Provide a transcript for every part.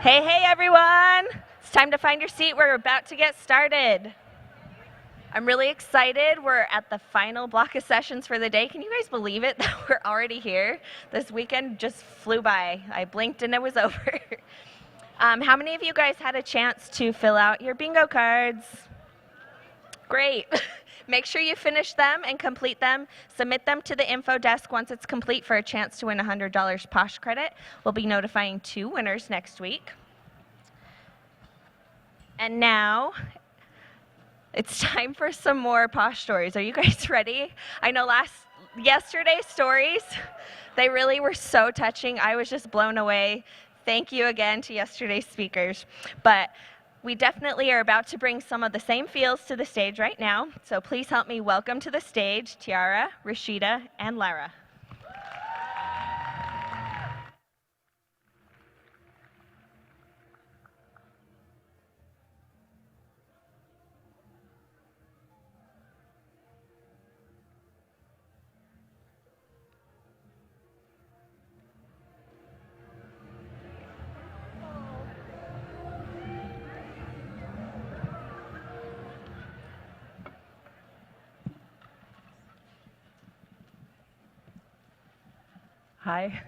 Hey, hey, everyone. It's time to find your seat. We're about to get started. I'm really excited. We're at the final block of sessions for the day. Can you guys believe it that we're already here? This weekend just flew by. I blinked and it was over. How many of you guys had a chance to fill out your bingo cards? Great. Make sure you finish them and complete them. Submit them to the info desk once it's complete for a chance to win $100 Posh credit. We'll be notifying 2 winners next week. And now it's time for some more Posh stories. Are you guys ready? I know yesterday's stories, they really were so touching. I was just blown away. Thank you again to yesterday's speakers. But we definitely are about to bring some of the same feels to the stage right now. So please help me welcome to the stage Tiara, Rasheda, and Lara. Hi.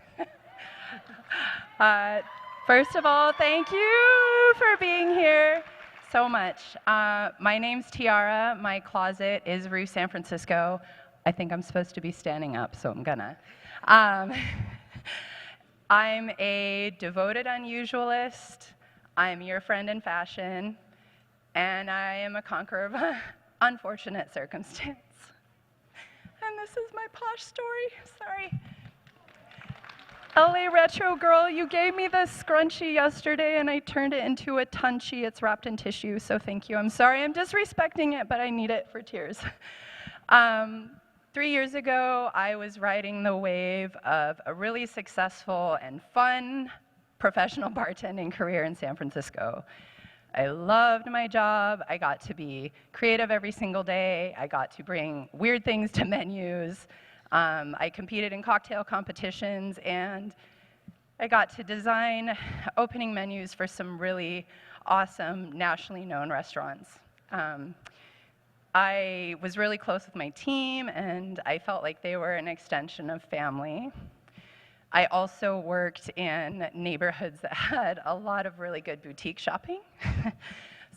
First of all, thank you for being here so much. My name's Tiara. My closet is Rue San Francisco. I think I'm supposed to be standing up, so I'm gonna. I'm a devoted unusualist. I'm your friend in fashion. And I am a conqueror of unfortunate circumstance. And this is my Posh story. Sorry. LA Retro Girl, you gave me this scrunchie yesterday and I turned it into a tunchie. It's wrapped in tissue, so thank you. I'm sorry, I'm disrespecting it, but I need it for tears. 3 years ago, I was riding the wave of a really successful and fun professional bartending career in San Francisco. I loved my job. I got to be creative every single day. I got to bring weird things to menus. I competed in cocktail competitions, and I got to design opening menus for some really awesome, nationally known restaurants. I was really close with my team, and I felt like they were an extension of family. I also worked in neighborhoods that had a lot of really good boutique shopping.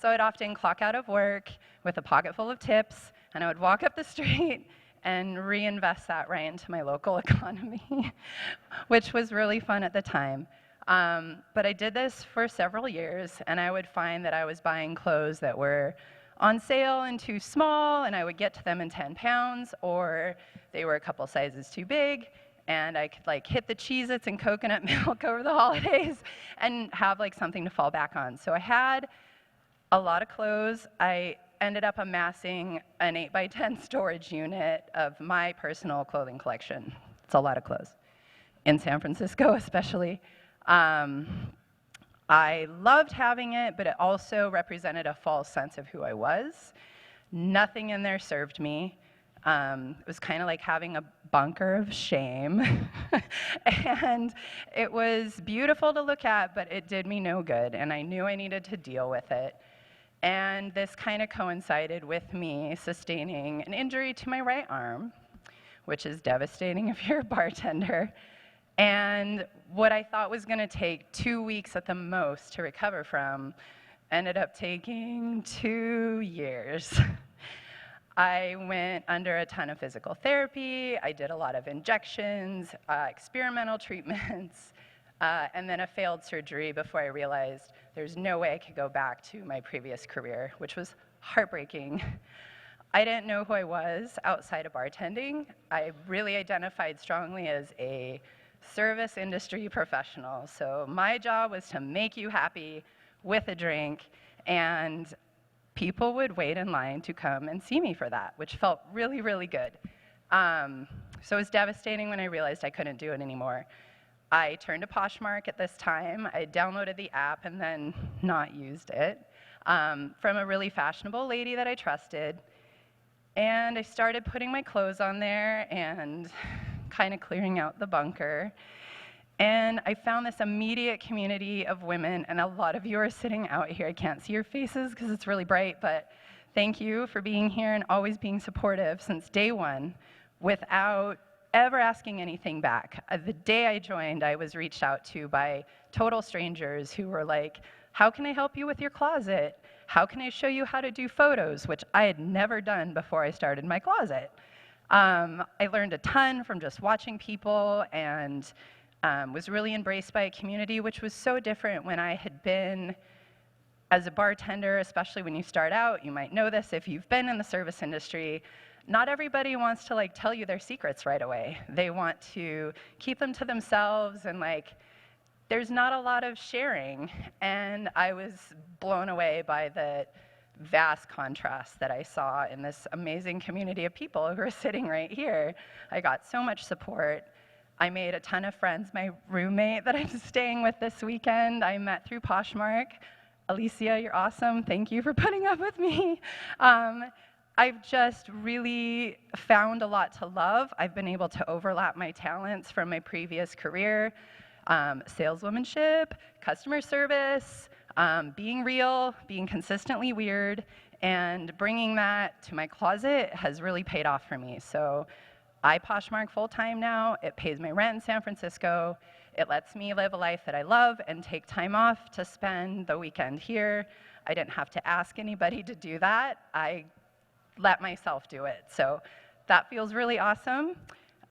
So I'd often clock out of work with a pocket full of tips, and I would walk up the street and reinvest that right into my local economy, which was really fun at the time. But I did this for several years, and I would find that I was buying clothes that were on sale and too small, and I would get to them in 10 pounds, or they were a couple sizes too big, and I could like hit the Cheez-Its and coconut milk over the holidays and have like something to fall back on. So I had a lot of clothes. I ended up amassing an 8x10 storage unit of my personal clothing collection. It's a lot of clothes, in San Francisco especially. I loved having it, but it also represented a false sense of who I was. Nothing in there served me. It was kind of like having a bunker of shame. And it was beautiful to look at, but it did me no good, and I knew I needed to deal with it. And this kind of coincided with me sustaining an injury to my right arm, which is devastating if you're a bartender. And what I thought was going to take 2 weeks at the most to recover from ended up taking 2 years. I went under a ton of physical therapy. I did a lot of injections, experimental treatments, and then a failed surgery before I realized there's no way I could go back to my previous career, which was heartbreaking. I didn't know who I was outside of bartending. I really identified strongly as a service industry professional. So my job was to make you happy with a drink, and people would wait in line to come and see me for that, which felt really, really good. So it was devastating when I realized I couldn't do it anymore. I turned to Poshmark at this time. I downloaded the app and then not used it from a really fashionable lady that I trusted. And I started putting my clothes on there and kind of clearing out the bunker. And I found this immediate community of women, and a lot of you are sitting out here. I can't see your faces because it's really bright, but thank you for being here and always being supportive since day one without ever asking anything back. The day I joined, I was reached out to by total strangers who were like, how can I help you with your closet? How can I show you how to do photos, which I had never done before I started my closet. I learned a ton from just watching people and was really embraced by a community, which was so different when I had been as a bartender, especially when you start out. You might know this if you've been in the service industry. Not everybody wants to tell you their secrets right away. They want to keep them to themselves, and there's not a lot of sharing. And I was blown away by the vast contrast that I saw in this amazing community of people who are sitting right here. I got so much support. I made a ton of friends. My roommate that I'm staying with this weekend, I met through Poshmark. Alicia, you're awesome. Thank you for putting up with me. I've just really found a lot to love. I've been able to overlap my talents from my previous career, saleswomanship, customer service, being real, being consistently weird, and bringing that to my closet has really paid off for me. So I Poshmark full-time now. It pays my rent in San Francisco. It lets me live a life that I love and take time off to spend the weekend here. I didn't have to ask anybody to do that. I let myself do it. So that feels really awesome.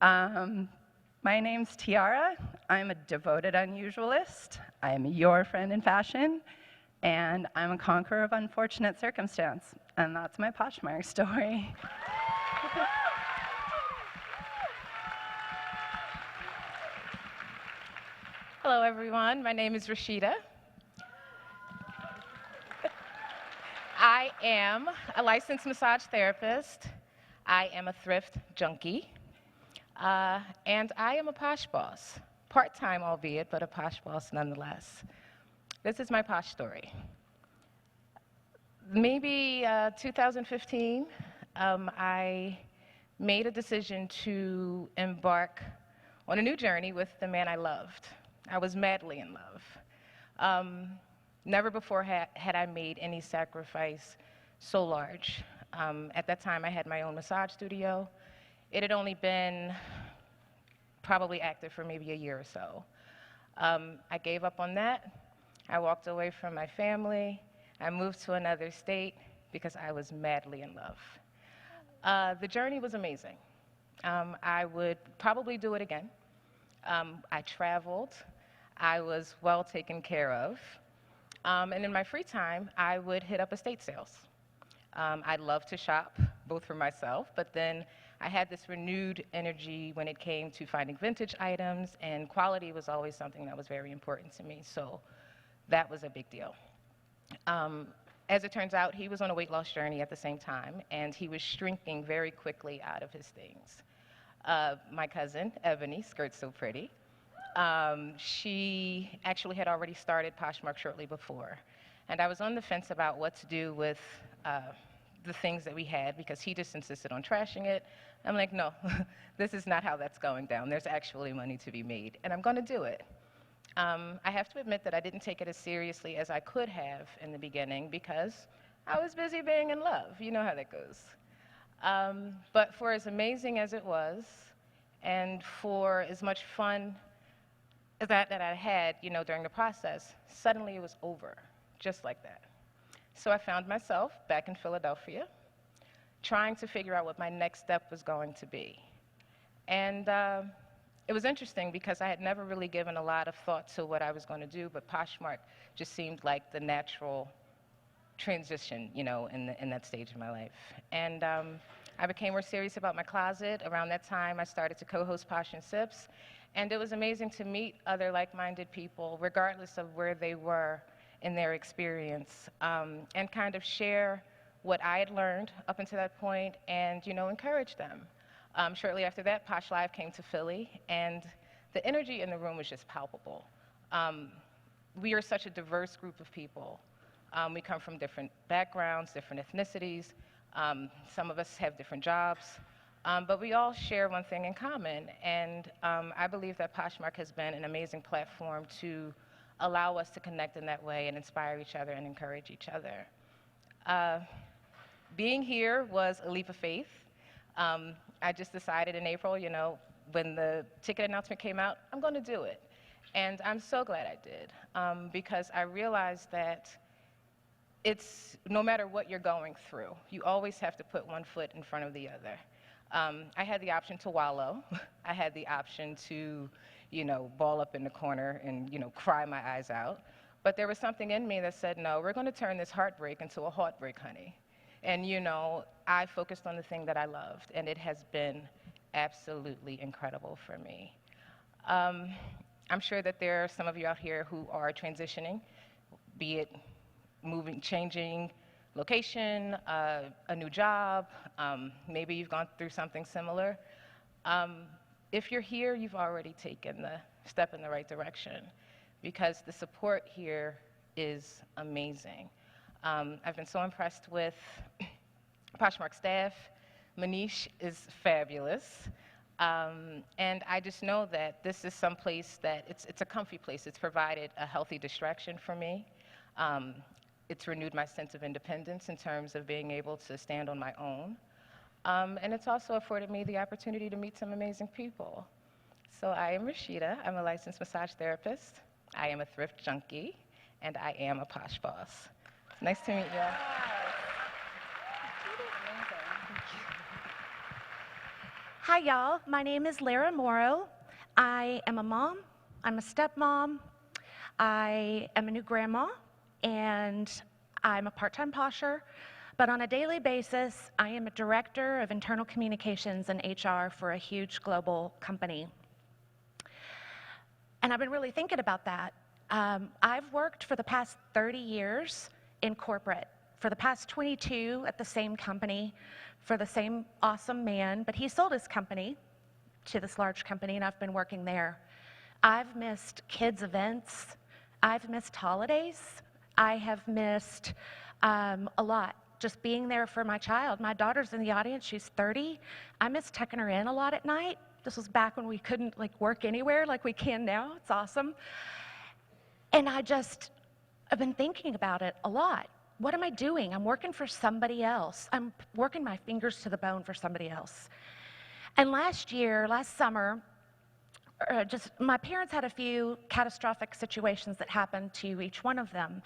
My name's Tiara. I'm a devoted unusualist. I'm your friend in fashion. And I'm a conqueror of unfortunate circumstance. And that's my Poshmark story. Hello, everyone. My name is Rasheda. I am a licensed massage therapist. I am a thrift junkie. And I am a posh boss. Part-time, albeit, but a posh boss nonetheless. This is my posh story. Maybe 2015, I made a decision to embark on a new journey with the man I loved. I was madly in love. Never before had I made any sacrifice so large. At that time, I had my own massage studio. It had only been probably active for maybe a year or so. I gave up on that. I walked away from my family. I moved to another state because I was madly in love. The journey was amazing. I would probably do it again. I traveled. I was well taken care of. And in my free time, I would hit up estate sales. I love to shop, both for myself, but then I had this renewed energy when it came to finding vintage items, and quality was always something that was very important to me, so that was a big deal. As it turns out, he was on a weight loss journey at the same time, and he was shrinking very quickly out of his things. My cousin, Ebony, Skirt's So Pretty, she actually had already started Poshmark shortly before. And I was on the fence about what to do with the things that we had because he just insisted on trashing it. I'm like, no, this is not how that's going down. There's actually money to be made, and I'm going to do it. I have to admit that I didn't take it as seriously as I could have in the beginning because I was busy being in love. You know how that goes. But for as amazing as it was, and for as much fun that I had, during the process, suddenly it was over, just like that. So I found myself back in Philadelphia, trying to figure out what my next step was going to be. And it was interesting because I had never really given a lot of thought to what I was going to do, but Poshmark just seemed like the natural transition, in that stage of my life. And I became more serious about my closet. Around that time, I started to co-host Posh and Sips, and it was amazing to meet other like-minded people, regardless of where they were in their experience, and kind of share what I had learned up until that point and, encourage them. Shortly after that, Posh Live came to Philly, and the energy in the room was just palpable. We are such a diverse group of people. We come from different backgrounds, different ethnicities. Some of us have different jobs. But we all share one thing in common, and I believe that Poshmark has been an amazing platform to allow us to connect in that way and inspire each other and encourage each other. Being here was a leap of faith. I just decided in April, you know, when the ticket announcement came out, I'm going to do it. And I'm so glad I did, because I realized that it's, no matter what you're going through, you always have to put one foot in front of the other. I had the option to wallow. I had the option to, you know, ball up in the corner and, you know, cry my eyes out. But there was something in me that said, no, we're going to turn this heartbreak into a heartbreak, honey. And, you know, I focused on the thing that I loved, and it has been absolutely incredible for me. I'm sure that there are some of you out here who are transitioning, be it moving, changing location, a new job, maybe you've gone through something similar. If you're here, you've already taken the step in the right direction, because the support here is amazing. I've been so impressed with Poshmark staff. Manish is fabulous. And I just know that this is some place that, it's a comfy place. It's provided a healthy distraction for me. It's renewed my sense of independence in terms of being able to stand on my own. And it's also afforded me the opportunity to meet some amazing people. So I am Rasheda. I'm a licensed massage therapist. I am a thrift junkie, and I am a posh boss. Nice to meet you. Hi, y'all. My name is Lara Morrow. I am a mom. I'm a stepmom. I am a new grandma, and I'm a part-time posher. But on a daily basis, I am a director of internal communications and HR for a huge global company. And I've been really thinking about that. I've worked for the past 30 years in corporate, for the past 22 at the same company, for the same awesome man, but he sold his company to this large company, and I've been working there. I've missed kids' events. I've missed holidays. I have missed a lot, just being there for my child. My daughter's in the audience. She's 30. I miss tucking her in a lot at night. This was back when we couldn't work anywhere like we can now. It's awesome. And I've been thinking about it a lot. What am I doing? I'm working for somebody else. I'm working my fingers to the bone for somebody else. And last summer, my parents had a few catastrophic situations that happened to each one of them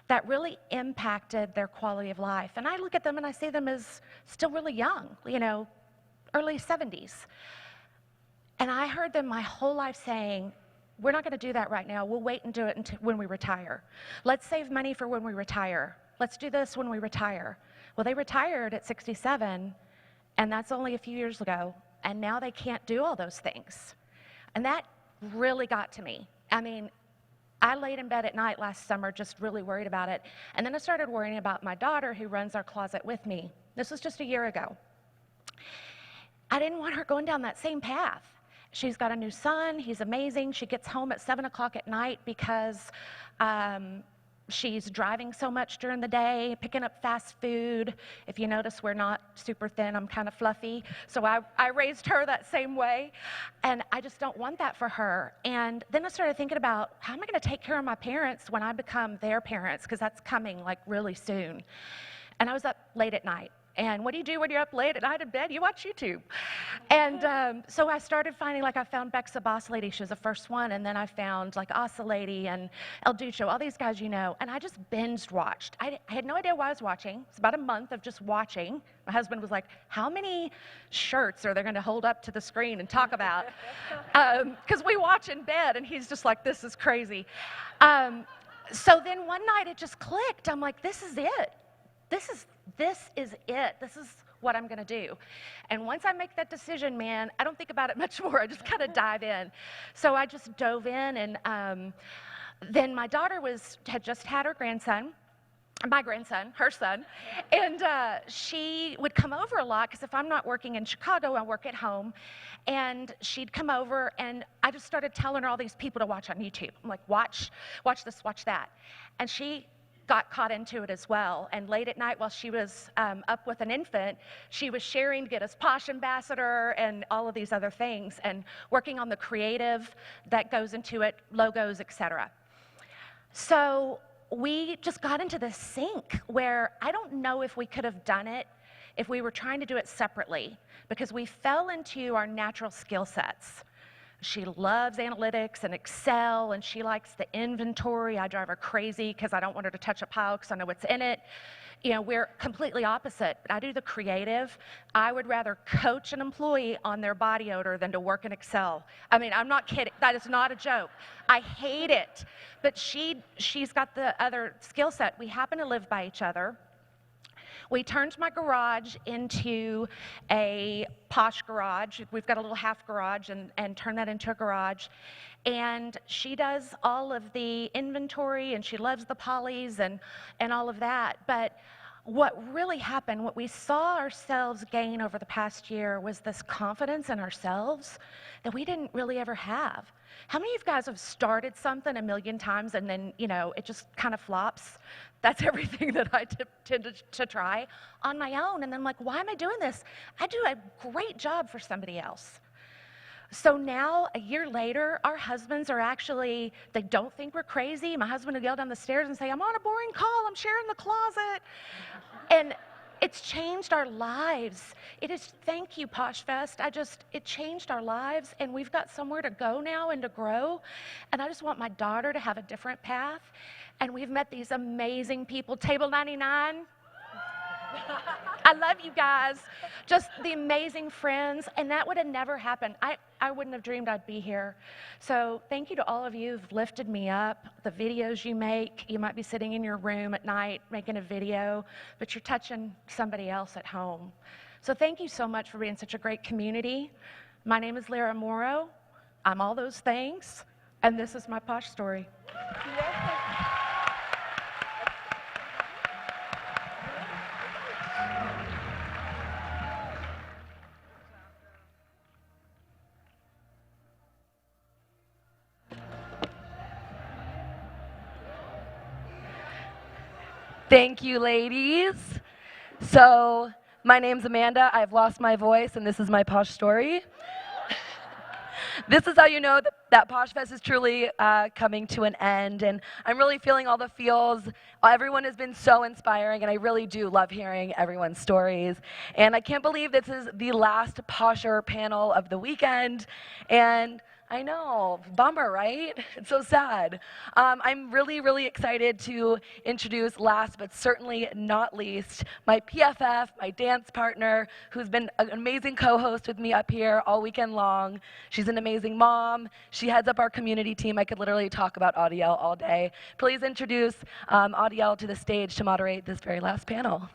that really impacted their quality of life. And I look at them and I see them as still really young, you know, early 70s. And I heard them my whole life saying, we're not going to do that right now. We'll wait and do it until when we retire. Let's save money for when we retire. Let's do this when we retire. Well, they retired at 67, and that's only a few years ago, and now they can't do all those things. And that really got to me. I mean, I laid in bed at night last summer just really worried about it, and then I started worrying about my daughter who runs our closet with me. This was just a year ago. I didn't want her going down that same path. She's got a new son. He's amazing. She gets home at 7 o'clock at night because she's driving so much during the day, picking up fast food. If you notice, we're not super thin. I'm kind of fluffy. So I raised her that same way. And I just don't want that for her. And then I started thinking about, how am I going to take care of my parents when I become their parents? Because that's coming really soon. And I was up late at night. And what do you do when you're up late at night in bed? You watch YouTube. And so I started finding, I found Beck's the Boss Lady. She was the first one. And then I found, Asa Lady and El Ducho, all these guys you know. And I just binge watched. I had no idea why I was watching. It's about a month of just watching. My husband was like, how many shirts are they going to hold up to the screen and talk about? Because we watch in bed, and he's just like, this is crazy. So then one night it just clicked. I'm like, this is it. This is it. This is what I'm going to do. And once I make that decision, man, I don't think about it much more. I just kind of dive in. So I just dove in, and then my daughter had just had her grandson, her son, and she would come over a lot because if I'm not working in Chicago, I work at home, and she'd come over, and I just started telling her all these people to watch on YouTube. I'm like, watch this, watch that. And she got caught into it as well. And late at night while she was up with an infant, she was sharing to get us Posh Ambassador and all of these other things and working on the creative that goes into it, logos, etc. So we just got into this sync where I don't know if we could have done it if we were trying to do it separately, because we fell into our natural skill sets. She loves analytics and Excel, and she likes the inventory. I drive her crazy because I don't want her to touch a pile because I know what's in it. You know, we're completely opposite. I do the creative. I would rather coach an employee on their body odor than to work in Excel. I mean, I'm not kidding. That is not a joke. I hate it. But she's got the other skill set. We happen to live by each other. We turned my garage into a Posh garage. We've got a little half garage and turned that into a garage. And she does all of the inventory, and she loves the polys and all of that. But what really happened, what we saw ourselves gain over the past year was this confidence in ourselves that we didn't really ever have. How many of you guys have started something a million times and then, you know, it just kind of flops? That's everything that I tend to try on my own. And then I'm like, why am I doing this? I do a great job for somebody else. So now, a year later, our husbands are actually, they don't think we're crazy. My husband will yell down the stairs and say, I'm on a boring call, I'm sharing the closet. And it's changed our lives. It is, thank you, PoshFest. It changed our lives, and we've got somewhere to go now and to grow. And I just want my daughter to have a different path. And we've met these amazing people. Table 99. I love you guys. Just the amazing friends, and that would have never happened. I wouldn't have dreamed I'd be here. So thank you to all of you who've lifted me up. The videos you make, you might be sitting in your room at night making a video, but you're touching somebody else at home. So thank you so much for being such a great community. My name is Lara Morrow. I'm all those things, and this is my Posh story. Thank you, ladies. So, my name's Amanda. I've lost my voice, and this is my Posh story. This is how you know that PoshFest is truly coming to an end, and I'm really feeling all the feels. Everyone has been so inspiring, and I really do love hearing everyone's stories. And I can't believe this is the last Posher panel of the weekend, and I know, bummer, right? It's so sad. I'm really, really excited to introduce, last but certainly not least, my PFF, my dance partner, who's been an amazing co-host with me up here all weekend long. She's an amazing mom. She heads up our community team. I could literally talk about Adiel all day. Please introduce Adiel to the stage to moderate this very last panel.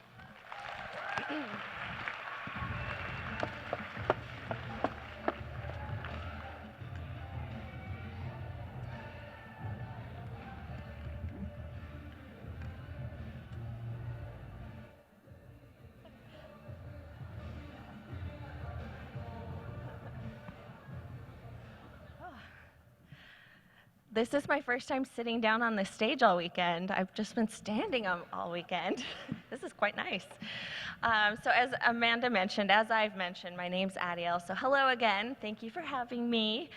This is my first time sitting down on the stage all weekend. I've just been standing all weekend. This is quite nice. So as Amanda mentioned, as I've mentioned, my name's Adiel. So hello again. Thank you for having me.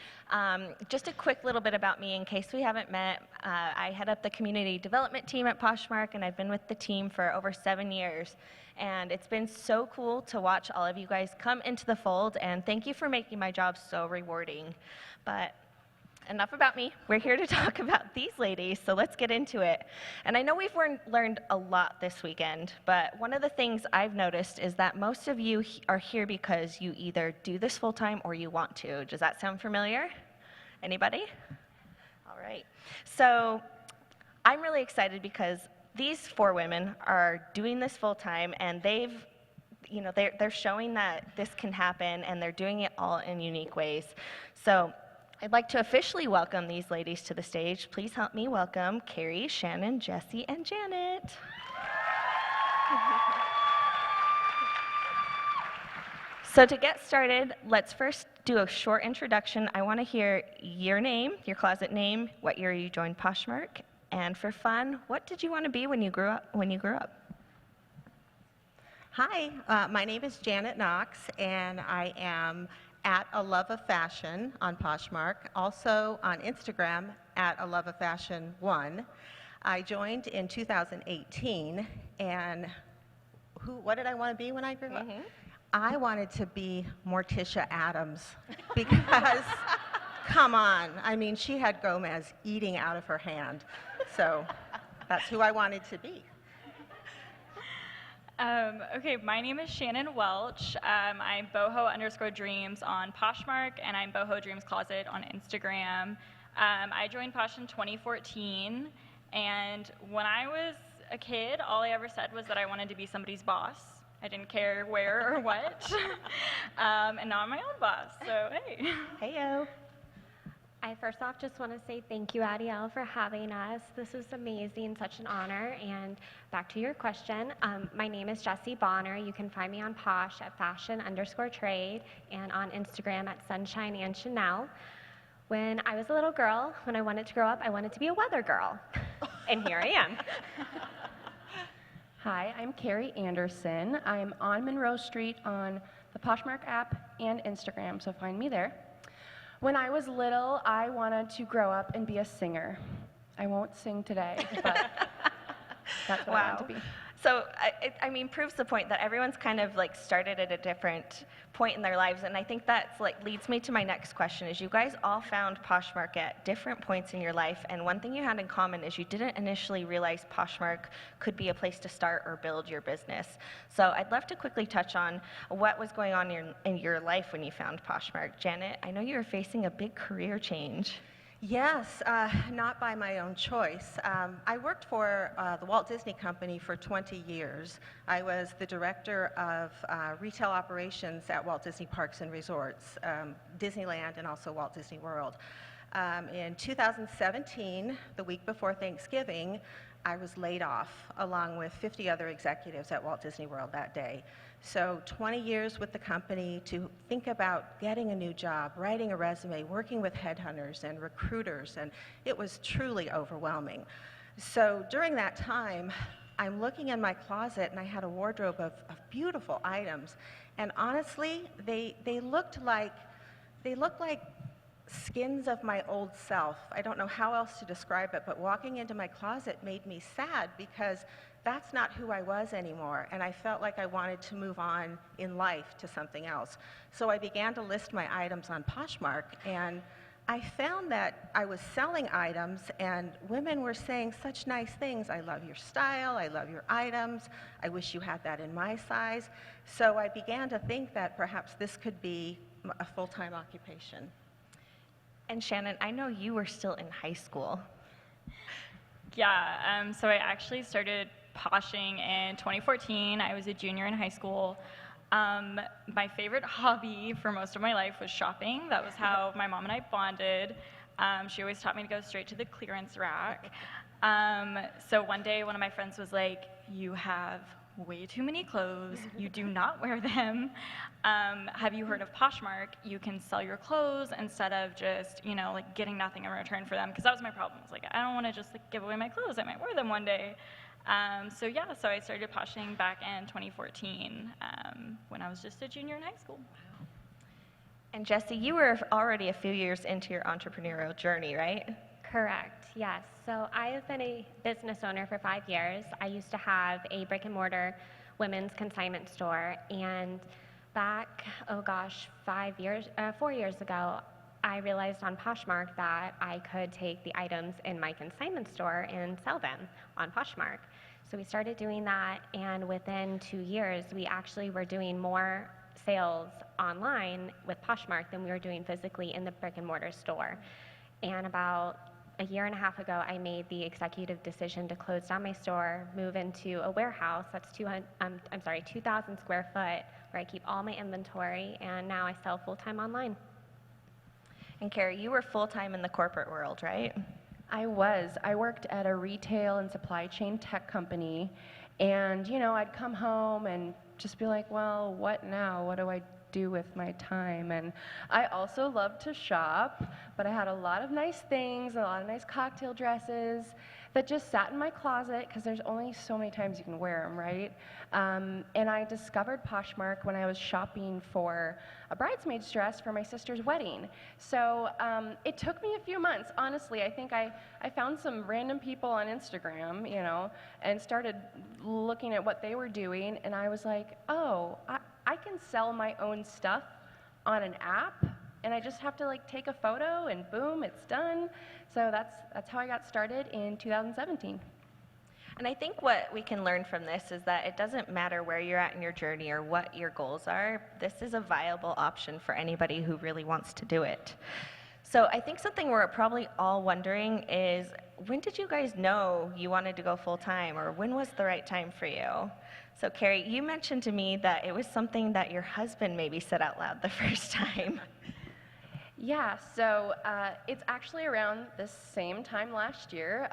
Just a quick little bit about me in case we haven't met. I head up the community development team at Poshmark, and I've been with the team for over 7 years. And it's been so cool to watch all of you guys come into the fold, and thank you for making my job so rewarding. But enough about me. We're here to talk about these ladies, so let's get into it. And I know we've learned a lot this weekend, but one of the things I've noticed is that most of you are here because you either do this full-time or you want to. Does that sound familiar? Anybody? All right. So I'm really excited because these 4 women are doing this full-time, and they're showing that this can happen, and they're doing it all in unique ways. So I'd like to officially welcome these ladies to the stage. Please help me welcome Carrie, Shannon, Jessie, and Janet. So to get started, let's first do a short introduction. I want to hear your name, your closet name, what year you joined Poshmark, And for fun, what did you want to be when you grew up? Hi, my name is Janet Knox, and I am at A Love of Fashion on Poshmark, also on Instagram at A Love of Fashion 1. I joined in 2018, and what did I want to be when I grew up? I wanted to be Morticia Addams because, come on, I mean, she had Gomez eating out of her hand. So that's who I wanted to be. Okay, my name is Shannon Welch. I'm boho_dreams on Poshmark, and I'm boho dreams closet on Instagram. I joined Posh in 2014, and when I was a kid, all I ever said was that I wanted to be somebody's boss. I didn't care where or what. And now I'm my own boss, so hey. Heyo. I first off just want to say thank you, Adiel, for having us. This is amazing, such an honor. And back to your question, my name is Jessie Bonner. You can find me on Posh at fashion_trade and on Instagram at Sunshine and Chanel. When I was a little girl, when I wanted to grow up, I wanted to be a weather girl. And here I am. Hi, I'm Carrie Anderson. I'm on Monroe Street on the Poshmark app and Instagram, so find me there. When I was little, I wanted to grow up and be a singer. I won't sing today, but that's what I want to be. So, I mean, proves the point that everyone's kind of like started at a different point in their lives, and I think that's like leads me to my next question, is you guys all found Poshmark at different points in your life, and one thing you had in common is you didn't initially realize Poshmark could be a place to start or build your business. So I'd love to quickly touch on what was going on in your life when you found Poshmark. Janet, I know you were facing a big career change. Yes, not by my own choice. I worked for the Walt Disney Company for 20 years. I was the director of retail operations at Walt Disney Parks and Resorts, Disneyland and also Walt Disney World. In 2017, the week before Thanksgiving, I was laid off along with 50 other executives at Walt Disney World that day. So 20 years with the company to think about getting a new job, writing a resume, working with headhunters and recruiters, and it was truly overwhelming. So during that time, I'm looking in my closet and I had a wardrobe of beautiful items, and honestly, they looked like skins of my old self. I don't know how else to describe it, but walking into my closet made me sad because that's not who I was anymore, and I felt like I wanted to move on in life to something else. So I began to list my items on Poshmark, and I found that I was selling items, and women were saying such nice things. I love your style, I love your items, I wish you had that in my size. So I began to think that perhaps this could be a full-time occupation. And Shannon, I know you were still in high school. Yeah, so I actually started poshing in 2014. I was a junior in high school. My favorite hobby for most of my life was shopping. That was how my mom and I bonded. She always taught me to go straight to the clearance rack. So one day, one of my friends was like, "You have way too many clothes. You do not wear them. Have you heard of Poshmark? You can sell your clothes instead of just, you know, like getting nothing in return for them." Because that was my problem. It's like, I don't want to just like give away my clothes. I might wear them one day. So I started poshing back in 2014 when I was just a junior in high school. And Jessie, you were already a few years into your entrepreneurial journey, right? Correct, yes. So I have been a business owner for 5 years. I used to have a brick and mortar women's consignment store, and back, 4 years ago, I realized on Poshmark that I could take the items in my consignment store and sell them on Poshmark. So we started doing that, and within 2 years, we actually were doing more sales online with Poshmark than we were doing physically in the brick and mortar store. And about a year and a half ago, I made the executive decision to close down my store, move into a warehouse that's 2,000 square foot, where I keep all my inventory, and now I sell full-time online. And Carrie, you were full-time in the corporate world, right? I was. I worked at a retail and supply chain tech company, and I'd come home and just be like, well, what now? What do I do with my time? And I also loved to shop, but I had a lot of nice things, a lot of nice cocktail dresses, that just sat in my closet because there's only so many times you can wear them, right? And I discovered Poshmark when I was shopping for a bridesmaid's dress for my sister's wedding. So it took me a few months, honestly. I think I found some random people on Instagram, you know, and started looking at what they were doing, and I was like, oh, I can sell my own stuff on an app, and I just have to like take a photo and boom, it's done. So that's how I got started in 2017. And I think what we can learn from this is that it doesn't matter where you're at in your journey or what your goals are. This is a viable option for anybody who really wants to do it. So I think something we're probably all wondering is, when did you guys know you wanted to go full-time, or when was the right time for you? So Carrie, you mentioned to me that it was something that your husband maybe said out loud the first time. Yeah, so it's actually around the same time last year.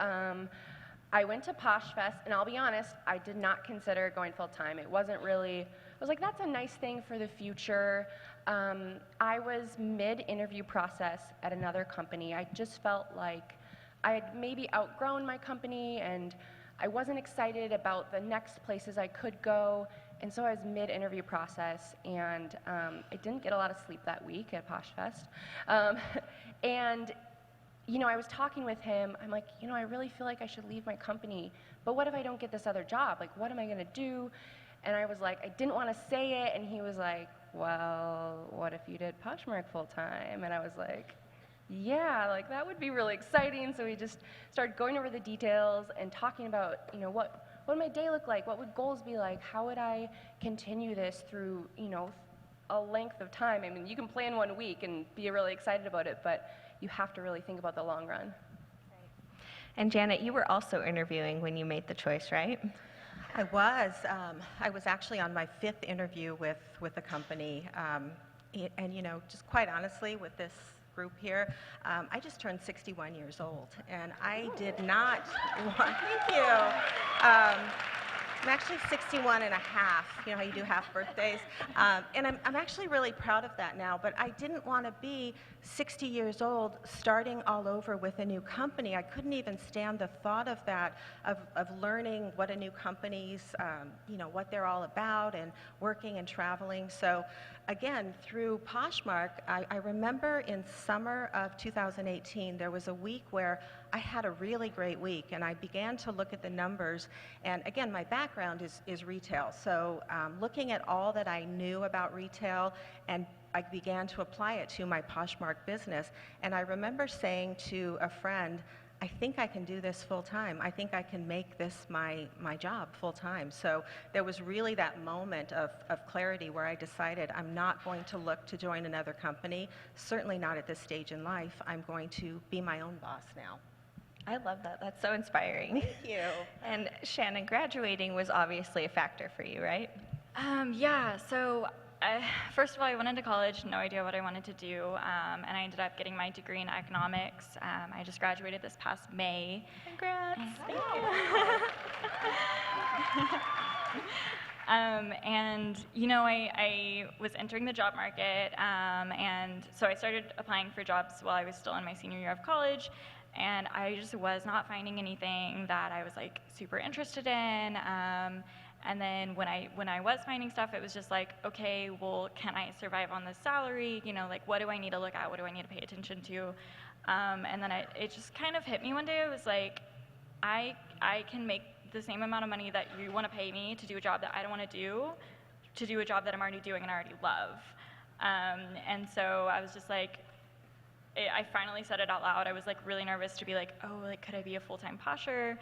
I went to PoshFest, and I'll be honest, I did not consider going full-time. It wasn't really, I was like, that's a nice thing for the future. I was mid-interview process at another company. I just felt like I had maybe outgrown my company, and I wasn't excited about the next places I could go. And so I was mid-interview process, and I didn't get a lot of sleep that week at PoshFest. And you know, I was talking with him. I'm like, you know, I really feel like I should leave my company, but what if I don't get this other job? Like, what am I gonna do? And I was like, I didn't want to say it, and he was like, well, what if you did Poshmark full-time? And I was like, yeah, like that would be really exciting. So we just started going over the details and talking about, you know, what would my day look like? What would goals be like? How would I continue this through, you know, a length of time? I mean, you can plan 1 week and be really excited about it, but you have to really think about the long run. And Janet, you were also interviewing when you made the choice, right? I was. I was actually on my 5th interview with the company. And, you know, just quite honestly, with this group here, I just turned 61 years old. And I did not want, thank you. I'm actually 61 and a half, you know how you do half birthdays. And I'm actually really proud of that now, but I didn't want to be 60 years old starting all over with a new company. I couldn't even stand the thought of that, of learning what a new company's, you know, what they're all about, and working and traveling. So again, through Poshmark, I remember in summer of 2018, there was a week where I had a really great week, and I began to look at the numbers. And again, my background is retail, so looking at all that I knew about retail, and I began to apply it to my Poshmark business. And I remember saying to a friend, I think I can do this full time. I think I can make this my job full time. So there was really that moment of clarity where I decided I'm not going to look to join another company, certainly not at this stage in life. I'm going to be my own boss now. I love that. That's so inspiring. Thank you. And Shannon, graduating was obviously a factor for you, right? Yeah, so first of all, I went into college, no idea what I wanted to do, and I ended up getting my degree in economics. I just graduated this past May. Congrats. Thank you. And, you know, I was entering the job market, and so I started applying for jobs while I was still in my senior year of college, and I just was not finding anything that I was, like, super interested in. And then when I was finding stuff, it was just like, okay, well, can I survive on this salary? You know, like, what do I need to look at? What do I need to pay attention to? And then it just kind of hit me one day. It was like, I can make the same amount of money that you want to pay me to do a job that I don't want to do a job that I'm already doing and I already love. And so I was just like, I finally said it out loud. I was like really nervous to be like, oh, like, could I be a full-time Posher?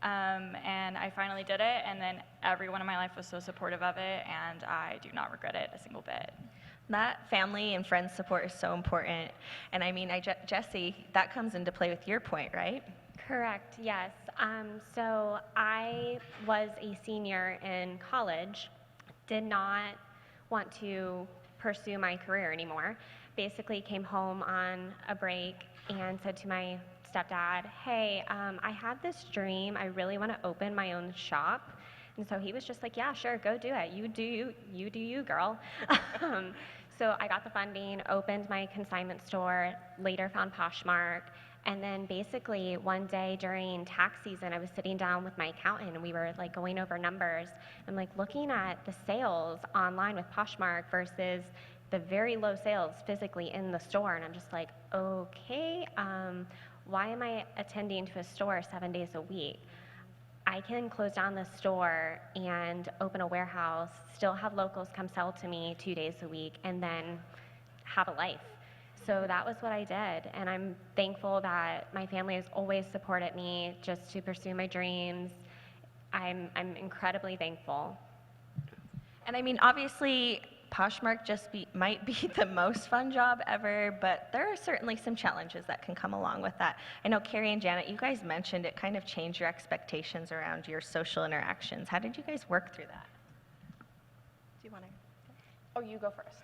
And I finally did it, and then everyone in my life was so supportive of it, and I do not regret it a single bit. That family and friends support is so important. And I mean, Jessie, that comes into play with your point, right? Correct, yes. So I was a senior in college, did not want to pursue my career anymore. Basically came home on a break and said to my stepdad, hey, I have this dream. I really want to open my own shop. And so he was just like, yeah, sure, go do it. You do you, girl. So I got the funding, opened my consignment store, later found Poshmark, And then basically one day during tax season, I was sitting down with my accountant and we were like going over numbers. I'm like looking at the sales online with Poshmark versus the very low sales physically in the store. And I'm just like, okay, why am I attending to a store 7 days a week? I can close down the store and open a warehouse, still have locals come sell to me 2 days a week, and then have a life. So that was what I did, and I'm thankful that my family has always supported me just to pursue my dreams. I'm incredibly thankful. And I mean, obviously, Poshmark might be the most fun job ever, but there are certainly some challenges that can come along with that. I know Carrie and Janet, you guys mentioned it kind of changed your expectations around your social interactions. How did you guys work through that? Do you want to? Oh, you go first.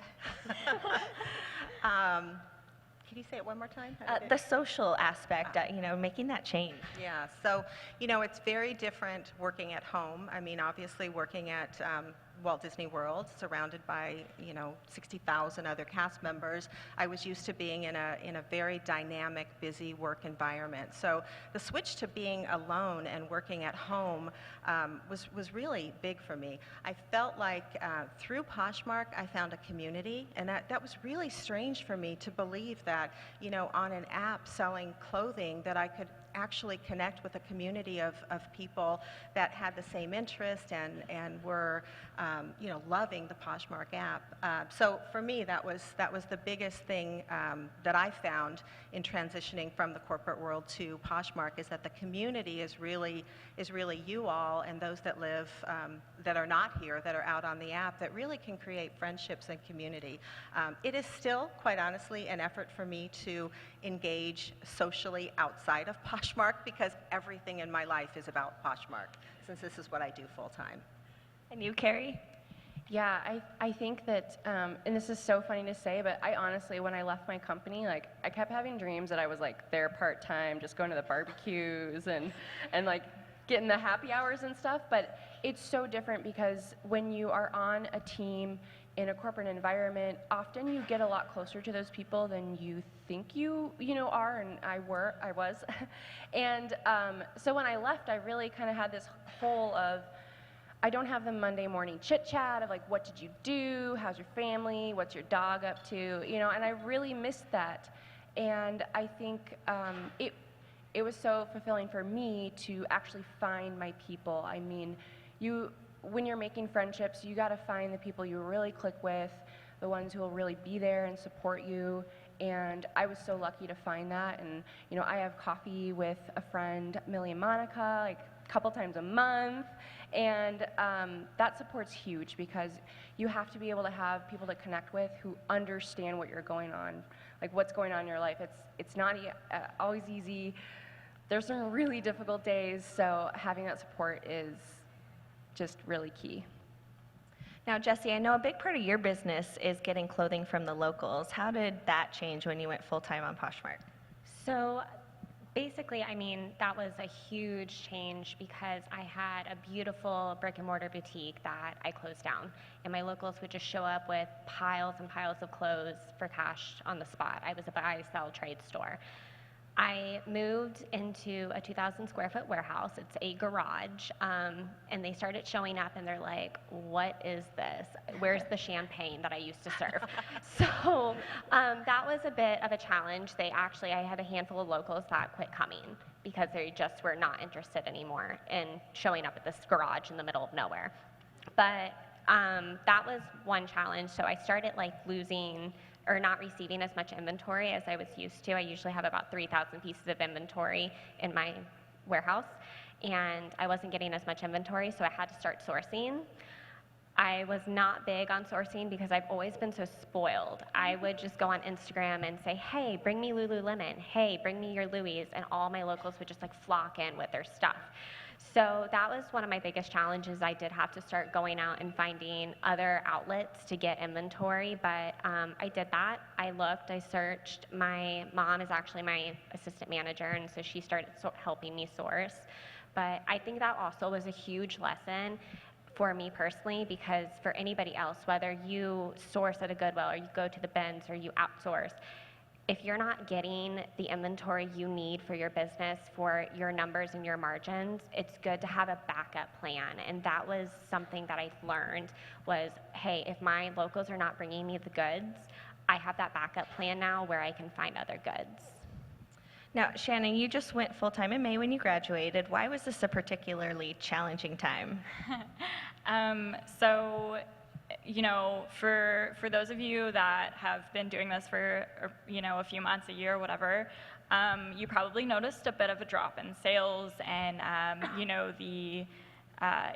Can you say it one more time? The social aspect, making that change. Yeah, so, it's very different working at home. I mean, obviously working at Walt Disney World, surrounded by, 60,000 other cast members. I was used to being in a very dynamic, busy work environment. So the switch to being alone and working at home was really big for me. I felt like through Poshmark, I found a community, and that was really strange for me to believe that, on an app selling clothing, that I could actually connect with a community of people that had the same interest and were loving the Poshmark app. So for me, that was the biggest thing that I found in transitioning from the corporate world to Poshmark, is that the community is really you all and those that live that are not here, that are out on the app, that really can create friendships and community. It is still, quite honestly, an effort for me to engage socially outside of Poshmark, because everything in my life is about Poshmark, since this is what I do full time. And you, Carrie? Yeah, I think that, and this is so funny to say, but I honestly, when I left my company, like, I kept having dreams that I was like there part-time, just going to the barbecues and like getting the happy hours and stuff, but it's so different because when you are on a team in a corporate environment, often you get a lot closer to those people than you think you are, and I was. And so when I left, I really kind of had this hole of, I don't have the Monday morning chit chat of like, what did you do? How's your family? What's your dog up to? And I really missed that. And I think it was so fulfilling for me to actually find my people. I mean, when you're making friendships, you got to find the people you really click with, the ones who will really be there and support you. And I was so lucky to find that. And I have coffee with a friend, Millie and Monica, like a couple times a month. And that support's huge, because you have to be able to have people to connect with who understand what you're going on, like what's going on in your life. It's not always easy. There's some really difficult days, so having that support is just really key. Now, Jessie, I know a big part of your business is getting clothing from the locals. How did that change when you went full-time on Poshmark? So basically, I mean, that was a huge change because I had a beautiful brick and mortar boutique that I closed down, and my locals would just show up with piles and piles of clothes for cash on the spot. I was a buy, sell, trade store. I moved into a 2,000 square foot warehouse. It's a garage, and they started showing up, and they're like, what is this? Where's the champagne that I used to serve? So that was a bit of a challenge. I had a handful of locals that quit coming because they just were not interested anymore in showing up at this garage in the middle of nowhere. But that was one challenge. So I started losing or not receiving as much inventory as I was used to. I usually have about 3,000 pieces of inventory in my warehouse, and I wasn't getting as much inventory, so I had to start sourcing. I was not big on sourcing because I've always been so spoiled. I would just go on Instagram and say, hey, bring me Lululemon. Hey, bring me your Louis, and all my locals would just flock in with their stuff. So that was one of my biggest challenges. I did have to start going out and finding other outlets to get inventory, but I did that. I looked, I searched. My mom is actually my assistant manager, and so she started helping me source. But I think that also was a huge lesson for me personally, because for anybody else, whether you source at a Goodwill or you go to the bins or you outsource, if you're not getting the inventory you need for your business, for your numbers and your margins, it's good to have a backup plan. And that was something that I learned was, hey, if my locals are not bringing me the goods, I have that backup plan now where I can find other goods. Now, Shannon, you just went full-time in May when you graduated. Why was this a particularly challenging time? So, you know, for those of you that have been doing this for, you know, a few months, a year, whatever, you probably noticed a bit of a drop in sales and, you know, the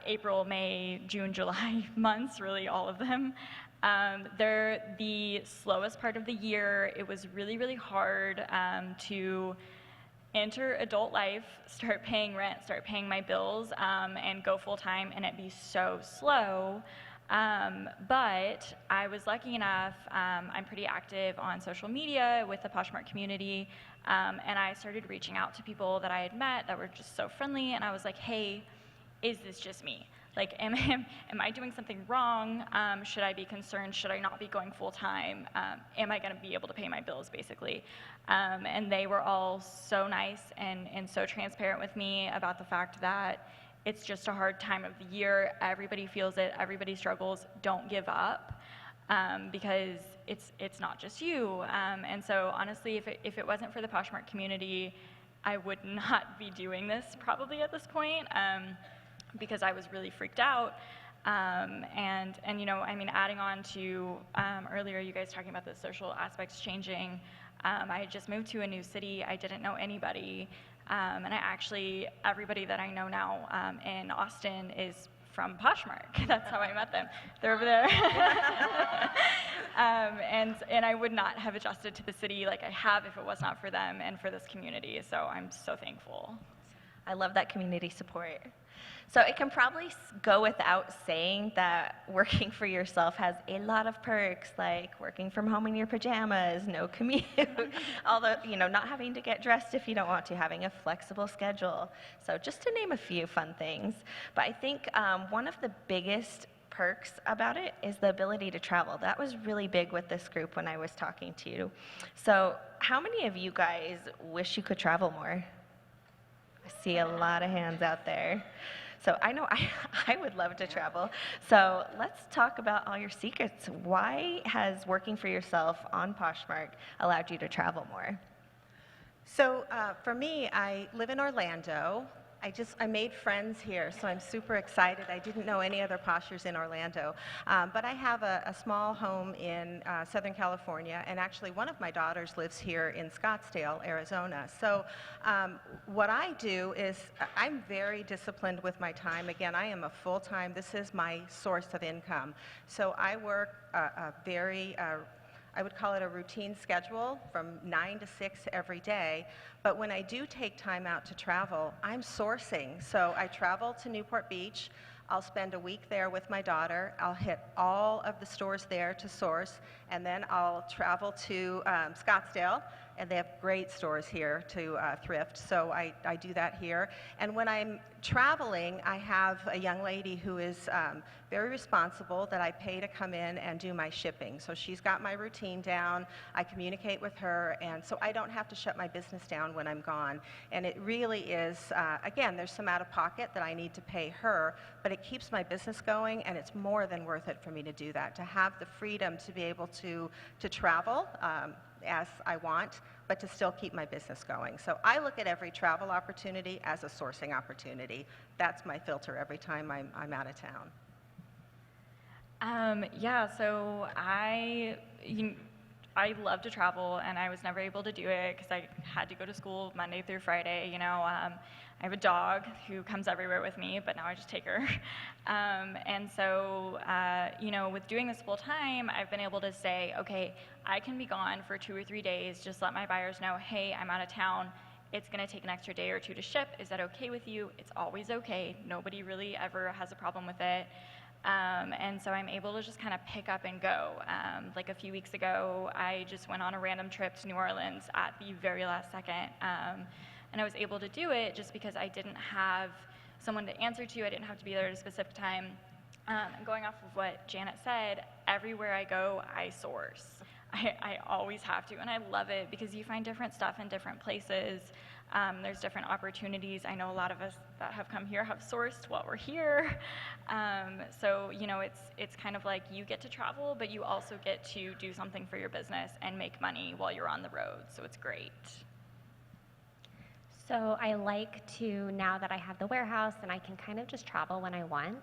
April, May, June, July months, really all of them. They're the slowest part of the year. It was really, really hard to enter adult life, start paying rent, start paying my bills, and go full-time, and it be so slow. But I was lucky enough, I'm pretty active on social media with the Poshmark community, and I started reaching out to people that I had met that were just so friendly, and I was like, hey, is this just me? Like, am I doing something wrong? Should I be concerned? Should I not be going full-time? Am I gonna be able to pay my bills, basically? And they were all so nice and so transparent with me about the fact that it's just a hard time of the year. Everybody feels it, everybody struggles. Don't give up, because it's not just you. And so honestly, if it wasn't for the Poshmark community, I would not be doing this probably at this point. Because I was really freaked out. And you know, I mean, adding on to earlier you guys talking about the social aspects changing, I had just moved to a new city. I didn't know anybody. And everybody that I know now in Austin is from Poshmark. That's how I met them. They're over there. And I would not have adjusted to the city like I have if it was not for them and for this community. So I'm so thankful. I love that community support. So it can probably go without saying that working for yourself has a lot of perks, like working from home in your pajamas, no commute, although, you know, not having to get dressed if you don't want to, having a flexible schedule. So just to name a few fun things. But I think one of the biggest perks about it is the ability to travel. That was really big with this group when I was talking to you. So how many of you guys wish you could travel more? I see a lot of hands out there. So I know I would love to travel. So let's talk about all your secrets. Why has working for yourself on Poshmark allowed you to travel more? So for me, I live in Orlando. I made friends here, so I'm super excited. I didn't know any other Poshers in Orlando, but I have a small home in Southern California, and actually one of my daughters lives here in Scottsdale, Arizona. So what I do is I'm very disciplined with my time. Again, I am a full-time, this is my source of income. So I work I would call it a routine schedule from 9 to 6 every day. But when I do take time out to travel, I'm sourcing. So I travel to Newport Beach. I'll spend a week there with my daughter. I'll hit all of the stores there to source. And then I'll travel to Scottsdale. And they have great stores here to thrift, so I do that here. And when I'm traveling, I have a young lady who is very responsible that I pay to come in and do my shipping. So she's got my routine down, I communicate with her, and so I don't have to shut my business down when I'm gone. And it really is, again, there's some out of pocket that I need to pay her, but it keeps my business going, and it's more than worth it for me to do that, to have the freedom to be able to travel as I want, but to still keep my business going. So I look at every travel opportunity as a sourcing opportunity. That's my filter every time I'm out of town. Yeah, so I love to travel, and I was never able to do it because I had to go to school Monday through Friday. You know, I have a dog who comes everywhere with me, but now I just take her. And so, you know, with doing this full time, I've been able to say, okay, I can be gone for 2 or 3 days. Just let my buyers know, hey, I'm out of town. It's going to take an extra day or two to ship. Is that okay with you? It's always okay. Nobody really ever has a problem with it. And so I'm able to just kind of pick up and go. Like a few weeks ago, I just went on a random trip to New Orleans at the very last second. And I was able to do it just because I didn't have someone to answer to. I didn't have to be there at a specific time. And going off of what Janet said, everywhere I go, I source. I always have to, and I love it because you find different stuff in different places. There's different opportunities. I know a lot of us that have come here have sourced while we're here. So, you know, it's kind of like you get to travel, but you also get to do something for your business and make money while you're on the road. So it's great. So I like to, now that I have the warehouse and I can kind of just travel when I want,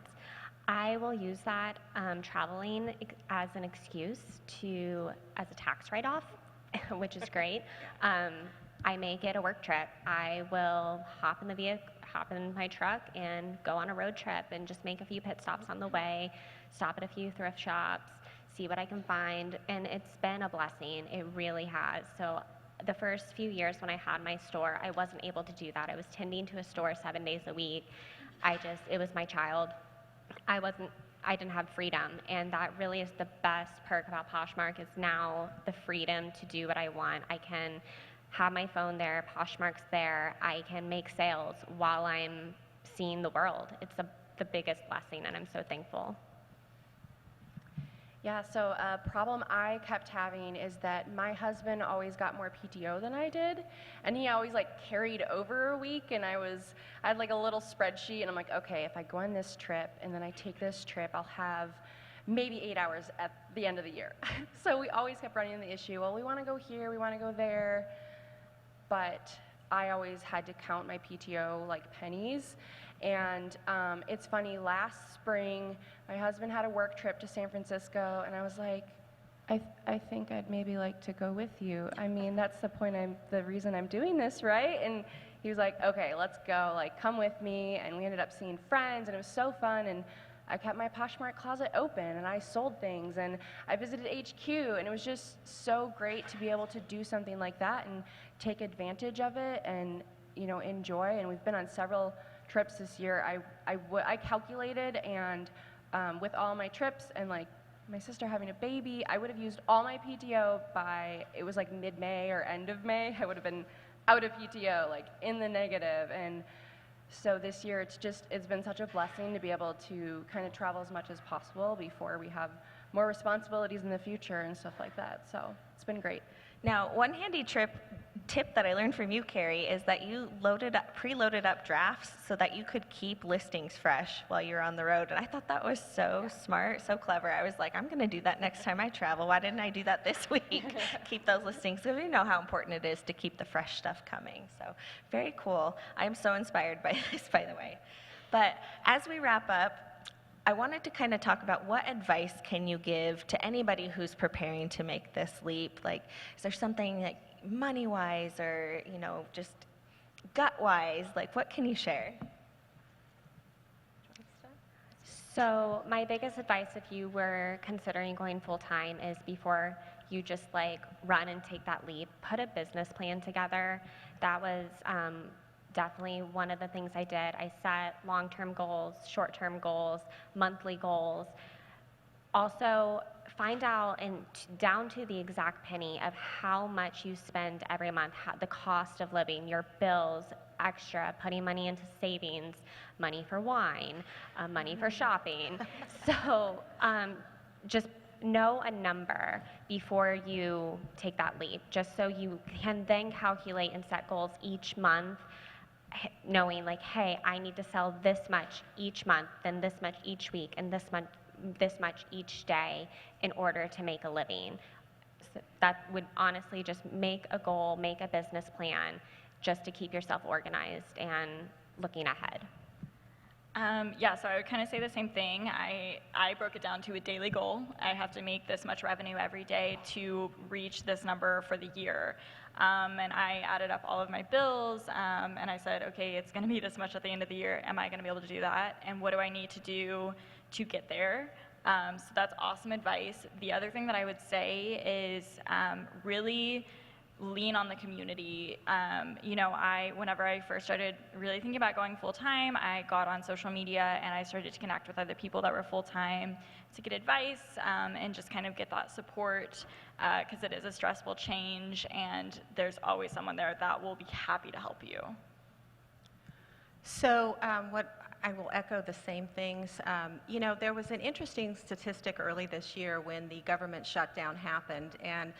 I will use that traveling as an excuse as a tax write-off, which is great. I make it a work trip. I will hop in my truck and go on a road trip and just make a few pit stops on the way, stop at a few thrift shops, see what I can find, and it's been a blessing. It really has. So the first few years when I had my store, I wasn't able to do that. I was tending to a store 7 days a week. It was my child. I didn't have freedom, and that really is the best perk about Poshmark is now the freedom to do what I want. I can have my phone there, Poshmark's there, I can make sales while I'm seeing the world. It's the biggest blessing, and I'm so thankful. Yeah, so a problem I kept having is that my husband always got more PTO than I did, and he always like carried over a week, and I had like a little spreadsheet, and I'm like, okay, if I go on this trip and then I take this trip, I'll have maybe 8 hours at the end of the year. So we always kept running into the issue, well, we want to go here, we want to go there, but I always had to count my PTO like pennies. And it's funny, last spring, my husband had a work trip to San Francisco, and I was like, I think I'd maybe like to go with you. I mean, that's the reason I'm doing this, right? And he was like, okay, let's go, like, come with me. And we ended up seeing friends, and it was so fun. And I kept my Poshmark closet open, and I sold things, and I visited HQ, and it was just so great to be able to do something like that and take advantage of it and, you know, enjoy. And we've been on several trips this year. I calculated, and with all my trips and like my sister having a baby, I would have used all my PTO by, it was like mid-May or end of May. I would have been out of PTO, like in the negative. And so this year it's been such a blessing to be able to kind of travel as much as possible before we have more responsibilities in the future and stuff like that. So it's been great. Now, one handy tip that I learned from you, Carrie, is that you preloaded up drafts so that you could keep listings fresh while you're on the road. And I thought that was so smart, so clever. I was like, I'm going to do that next time I travel. Why didn't I do that this week? Keep those listings, because we know how important it is to keep the fresh stuff coming. So very cool. I'm so inspired by this, by the way. But as we wrap up, I wanted to kind of talk about what advice can you give to anybody who's preparing to make this leap? Like, is there something like money-wise or, you know, just gut-wise? Like, what can you share? So my biggest advice if you were considering going full-time is before you just like run and take that leap, put a business plan together. That was definitely one of the things I did. I set long-term goals, short-term goals, monthly goals. Also, find out and down to the exact penny of how much you spend every month, the cost of living, your bills, extra, putting money into savings, money for wine, money for shopping. So just know a number before you take that leap, just so you can then calculate and set goals each month, knowing like, hey, I need to sell this much each month, then this much each week, and this much each day in order to make a living. So that would honestly just make a goal, make a business plan, just to keep yourself organized and looking ahead. Yeah, so I would kind of say the same thing. I broke it down to a daily goal. I have to make this much revenue every day to reach this number for the year. And I added up all of my bills, and I said, okay, it's going to be this much at the end of the year. Am I going to be able to do that? And what do I need to do to get there? So that's awesome advice. The other thing that I would say is really lean on the community. You know, whenever I first started really thinking about going full-time, I got on social media and I started to connect with other people that were full-time to get advice and just kind of get that support, because it is a stressful change and there's always someone there that will be happy to help you. So what I will echo the same things. You know, there was an interesting statistic early this year when the government shutdown happened, and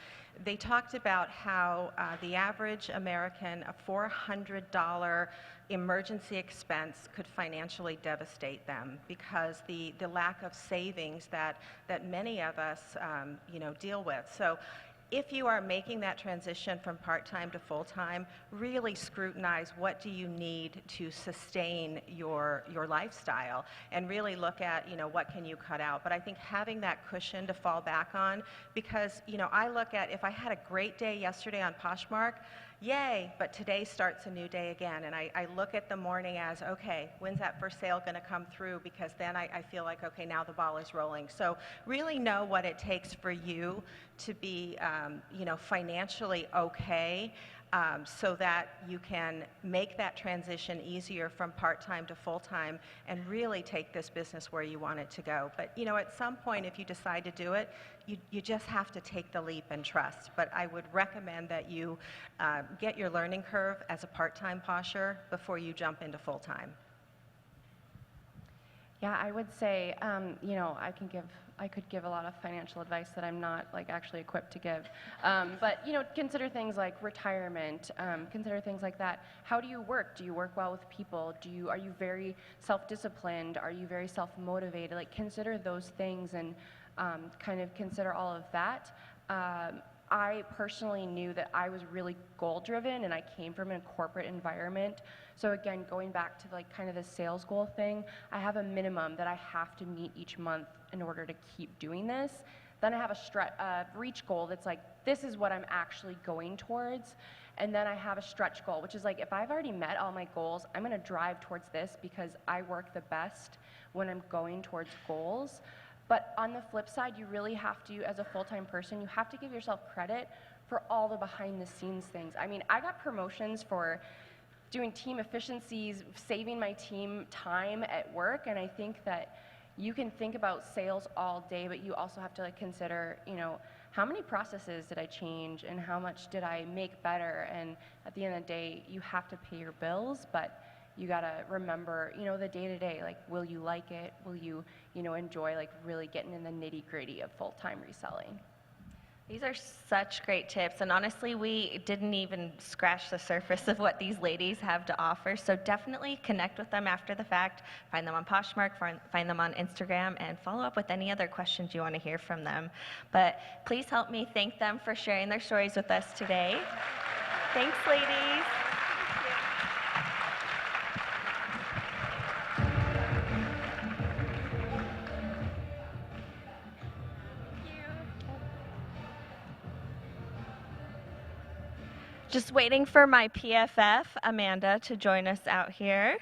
they talked about how the average American, a $400 emergency expense could financially devastate them because the lack of savings that many of us, you know, deal with. So if you are making that transition from part-time to full-time, really scrutinize what do you need to sustain your lifestyle, and really look at, you know, what can you cut out. But I think having that cushion to fall back on, because, you know, I look at, if I had a great day yesterday on Poshmark, yay, but today starts a new day again. And I look at the morning as, okay, when's that first sale going to come through? Because then I feel like, okay, now the ball is rolling. So really know what it takes for you to be, you know, financially okay, so that you can make that transition easier from part-time to full-time and really take this business where you want it to go. But, you know, at some point, if you decide to do it, you just have to take the leap and trust. But I would recommend that you get your learning curve as a part-time posher before you jump into full-time. Yeah, I would say, you know, I could give a lot of financial advice that I'm not like actually equipped to give. But you know, consider things like retirement. Consider things like that. How do you work? Do you work well with people? Are you very self-disciplined? Are you very self-motivated? Like, consider those things and kind of consider all of that. I personally knew that I was really goal-driven, and I came from a corporate environment. So again, going back to like kind of the sales goal thing, I have a minimum that I have to meet each month in order to keep doing this. Then I have a reach goal that's like, this is what I'm actually going towards. And then I have a stretch goal, which is like, if I've already met all my goals, I'm going to drive towards this because I work the best when I'm going towards goals. But on the flip side, you really have to, as a full-time person, you have to give yourself credit for all the behind-the-scenes things. I mean, I got promotions for doing team efficiencies, saving my team time at work, and I think that you can think about sales all day, but you also have to like consider, you know, how many processes did I change and how much did I make better? And at the end of the day, you have to pay your bills, but you gotta remember, you know, the day-to-day, like, will you like it? Will you, you know, enjoy like really getting in the nitty-gritty of full-time reselling? These are such great tips, and honestly, we didn't even scratch the surface of what these ladies have to offer, so definitely connect with them after the fact, find them on Poshmark, find them on Instagram, and follow up with any other questions you want to hear from them. But please help me thank them for sharing their stories with us today. Thanks, ladies. Just waiting for my PFF, Amanda, to join us out here.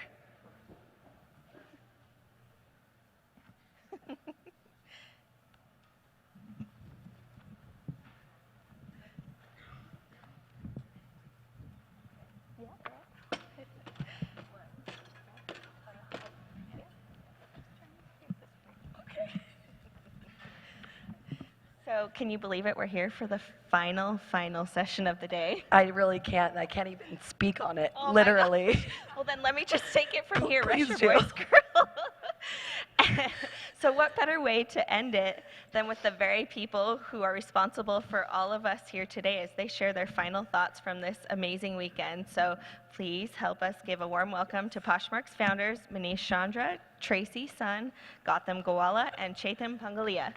So can you believe it? We're here for the final session of the day. I really can't. I can't even speak on it, Oh literally. Well, then let me just take it from here. Please Rest your do. voice, girl. So what better way to end it than with the very people who are responsible for all of us here today as they share their final thoughts from this amazing weekend. So please help us give a warm welcome to Poshmark's founders, Manish Chandra, Tracy Sun, Gautam Gowala, and Chetan Pangalia.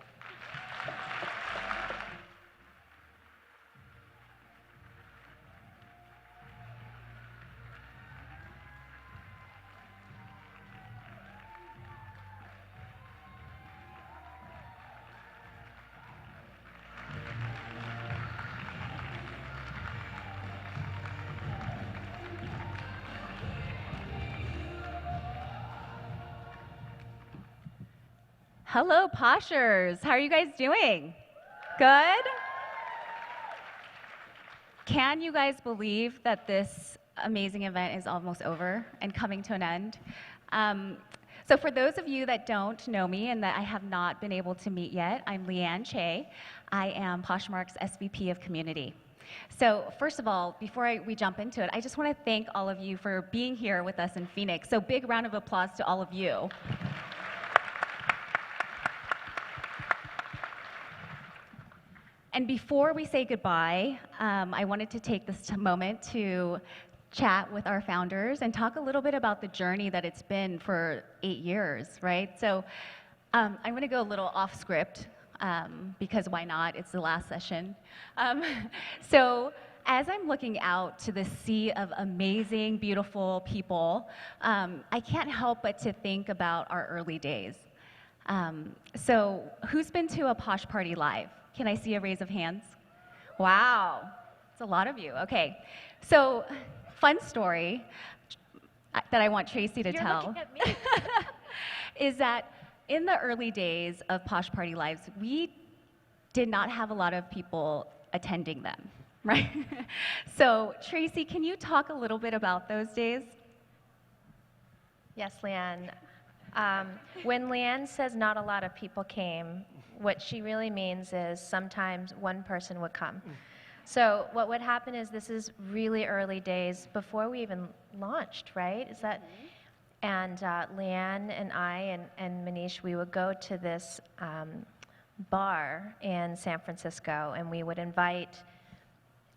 Hello, Poshers. How are you guys doing? Good? Can you guys believe that this amazing event is almost over and coming to an end? So for those of you that don't know me and that I have not been able to meet yet, I'm Leanne Che. I am Poshmark's SVP of Community. So first of all, before we jump into it, I just want to thank all of you for being here with us in Phoenix. So big round of applause to all of you. And before we say goodbye, I wanted to take this moment to chat with our founders and talk a little bit about the journey that it's been for 8 years, right? So I'm going to go a little off script because why not? It's the last session. So as I'm looking out to the sea of amazing, beautiful people, I can't help but to think about our early days. So who's been to a Posh Party Live? Can I see a raise of hands? Wow, it's a lot of you. Okay, so fun story that I want Tracy to tell. You're looking at me. Is that in the early days of Posh Party Lives, we did not have a lot of people attending them, right? So Tracy, can you talk a little bit about those days? Yes, Leanne. When Leanne says not a lot of people came, what she really means is sometimes one person would come. So what would happen is this is really early days before we even launched, right? Is that? And Leanne and I and Manish, we would go to this bar in San Francisco, and we would invite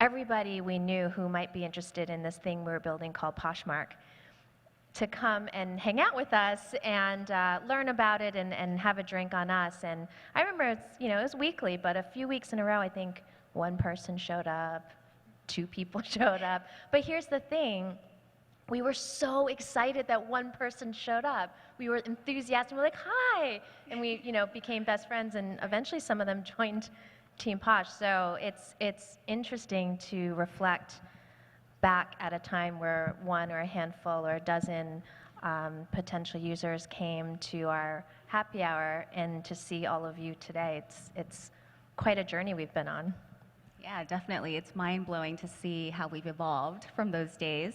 everybody we knew who might be interested in this thing we were building called Poshmark to come and hang out with us and learn about it and have a drink on us. And I remember it was weekly, but a few weeks in a row, I think one person showed up, 2 people showed up. But here's the thing. We were so excited that one person showed up. We were enthusiastic. We were like, hi. And we became best friends. And eventually some of them joined Team Posh. So it's interesting to reflect back at a time where one or a handful or a dozen potential users came to our happy hour, and to see all of you today, it's quite a journey we've been on. Yeah, definitely. It's mind-blowing to see how we've evolved from those days.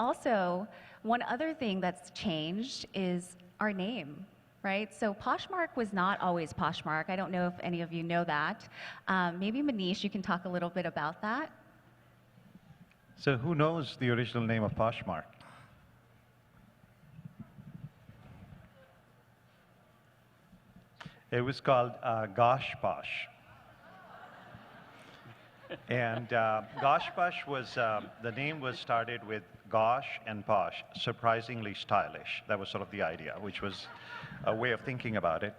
Also, one other thing that's changed is our name, right? So Poshmark was not always Poshmark. I don't know if any of you know that. Maybe Manish, you can talk a little bit about that. So who knows the original name of Poshmark? It was called Gosh Posh. And Gosh Posh was, the name was started with Gosh and Posh, surprisingly stylish. That was sort of the idea, which was a way of thinking about it.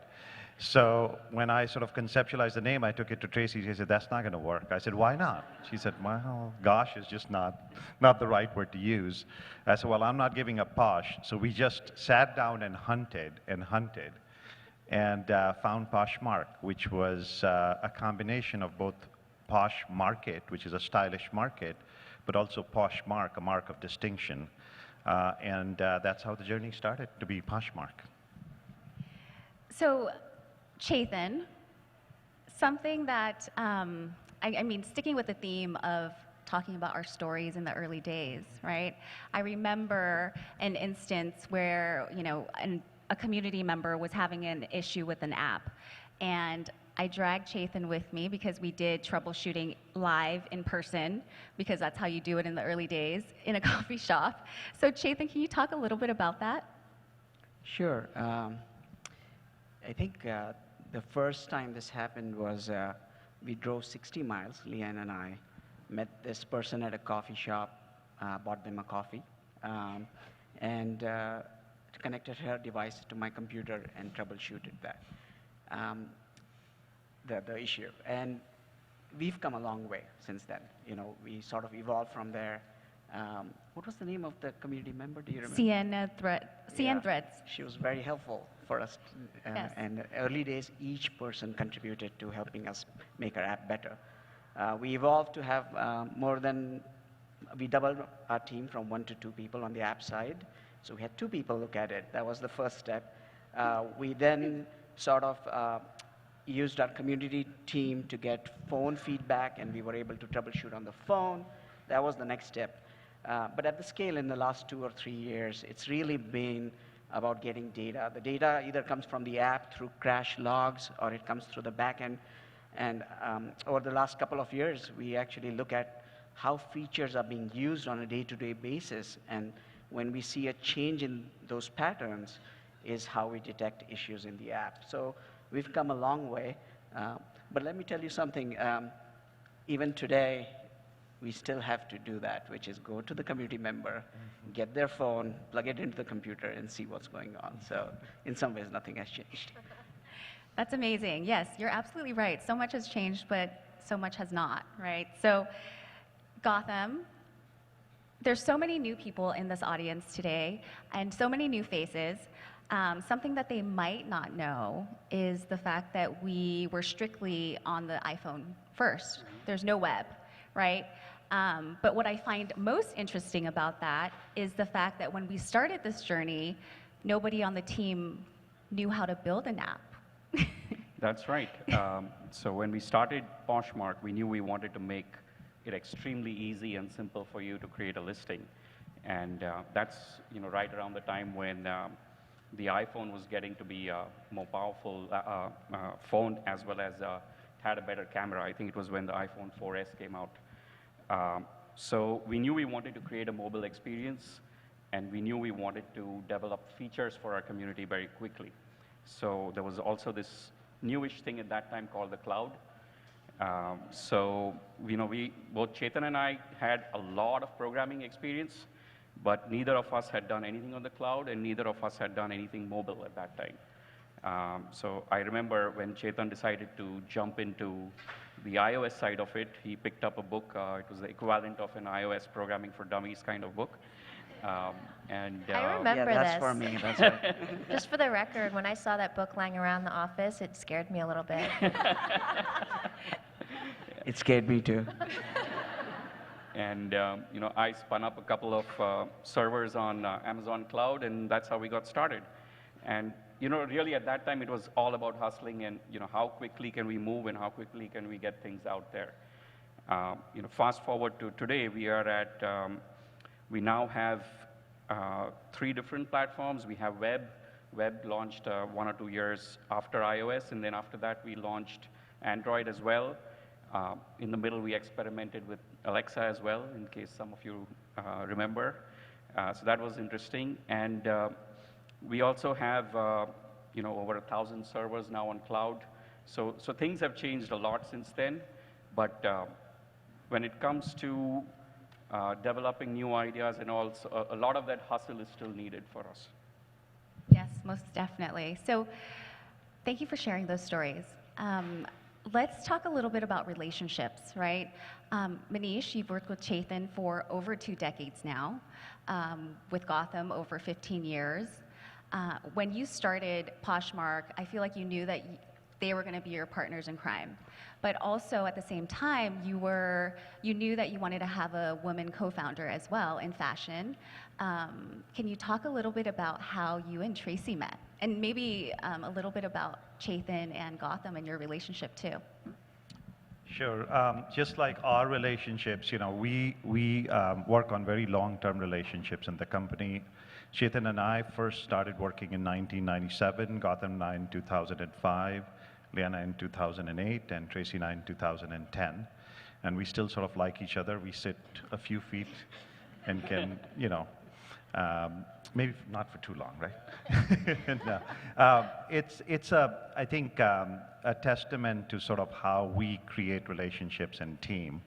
So when I sort of conceptualized the name, I took it to Tracy. She said, that's not going to work. I said, why not? She said, well, gosh is just not the right word to use. I said, well, I'm not giving up Posh. So we just sat down and hunted and found Poshmark, which was a combination of both Posh Market, which is a stylish market, but also Poshmark, a mark of distinction. That's how the journey started, to be Poshmark. So, Chethan, something that, I mean, sticking with the theme of talking about our stories in the early days, right? I remember an instance where, a community member was having an issue with an app, and I dragged Chethan with me because we did troubleshooting live in person, because that's how you do it in the early days, in a coffee shop. So Chethan, can you talk a little bit about that? Sure. I think the first time this happened was we drove 60 miles, Leanne and I, met this person at a coffee shop, bought them a coffee, and connected her device to my computer and troubleshooted that, the issue. And we've come a long way since then. We sort of evolved from there. What was the name of the community member? Do you remember? CN Threads. She was very helpful for us. Yes. And early days, each person contributed to helping us make our app better. We evolved to have we doubled our team from 1 to 2 people on the app side. So we had 2 people look at it. That was the first step. We then sort of used our community team to get phone feedback, and we were able to troubleshoot on the phone. That was the next step. But at the scale in the last 2 or 3 years, it's really been about getting data. The data either comes from the app through crash logs, or it comes through the back end. And over the last couple of years, we actually look at how features are being used on a day-to-day basis. And when we see a change in those patterns is how we detect issues in the app. So we've come a long way. But let me tell you something. Even today, we still have to do that, which is go to the community member, get their phone, plug it into the computer, and see what's going on. So in some ways, nothing has changed. That's amazing. Yes, you're absolutely right. So much has changed, but so much has not, right? So Gotham, there's so many new people in this audience today and so many new faces. Something that they might not know is the fact that we were strictly on the iPhone first. There's no web, right? But what I find most interesting about that is the fact that when we started this journey, nobody on the team knew how to build an app. That's right. So when we started Poshmark, we knew we wanted to make it extremely easy and simple for you to create a listing. And that's right around the time when the iPhone was getting to be a more powerful phone, as well as had a better camera. I think it was when the iPhone 4S came out. So we knew we wanted to create a mobile experience, and we knew we wanted to develop features for our community very quickly. So there was also this newish thing at that time called the cloud. So both Chetan and I had a lot of programming experience, but neither of us had done anything on the cloud, and neither of us had done anything mobile at that time. So I remember when Chetan decided to jump into the iOS side of it, he picked up a book. It was the equivalent of an iOS programming for dummies kind of book. I remember yeah, that's this. for me, that's right. Just for the record, when I saw that book lying around the office, it scared me a little bit. It scared me too. And I spun up a couple of servers on Amazon Cloud, and that's how we got started. And really at that time, it was all about hustling and how quickly can we move and how quickly can we get things out there. Fast forward to today, we now have 3 different platforms. We have web. Web launched 1 or 2 years after iOS, and then after that, we launched Android as well. In the middle, we experimented with Alexa as well, in case some of you remember. So that was interesting. And we also have over 1,000 servers now on cloud. So things have changed a lot since then. But when it comes to developing new ideas and all, a lot of that hustle is still needed for us. Yes, most definitely. So thank you for sharing those stories. Let's talk a little bit about relationships, right? Manish, you've worked with Chetan for over 2 decades now, with Gotham over 15 years. When you started Poshmark, I feel like you knew that they were going to be your partners in crime. But also at the same time, you knew that you wanted to have a woman co-founder as well in fashion. Can you talk a little bit about how you and Tracy met? And maybe a little bit about Chetan and Gotham and your relationship too. Sure. Just like our relationships, we work on very long-term relationships in the company. Chetan and I first started working in 1997, Gotham and I in 2005, Liana in 2008, and Tracy and I in 2010. And we still sort of like each other. We sit a few feet and can, maybe not for too long, right? No. It's I think, a testament to sort of how we create relationships and team.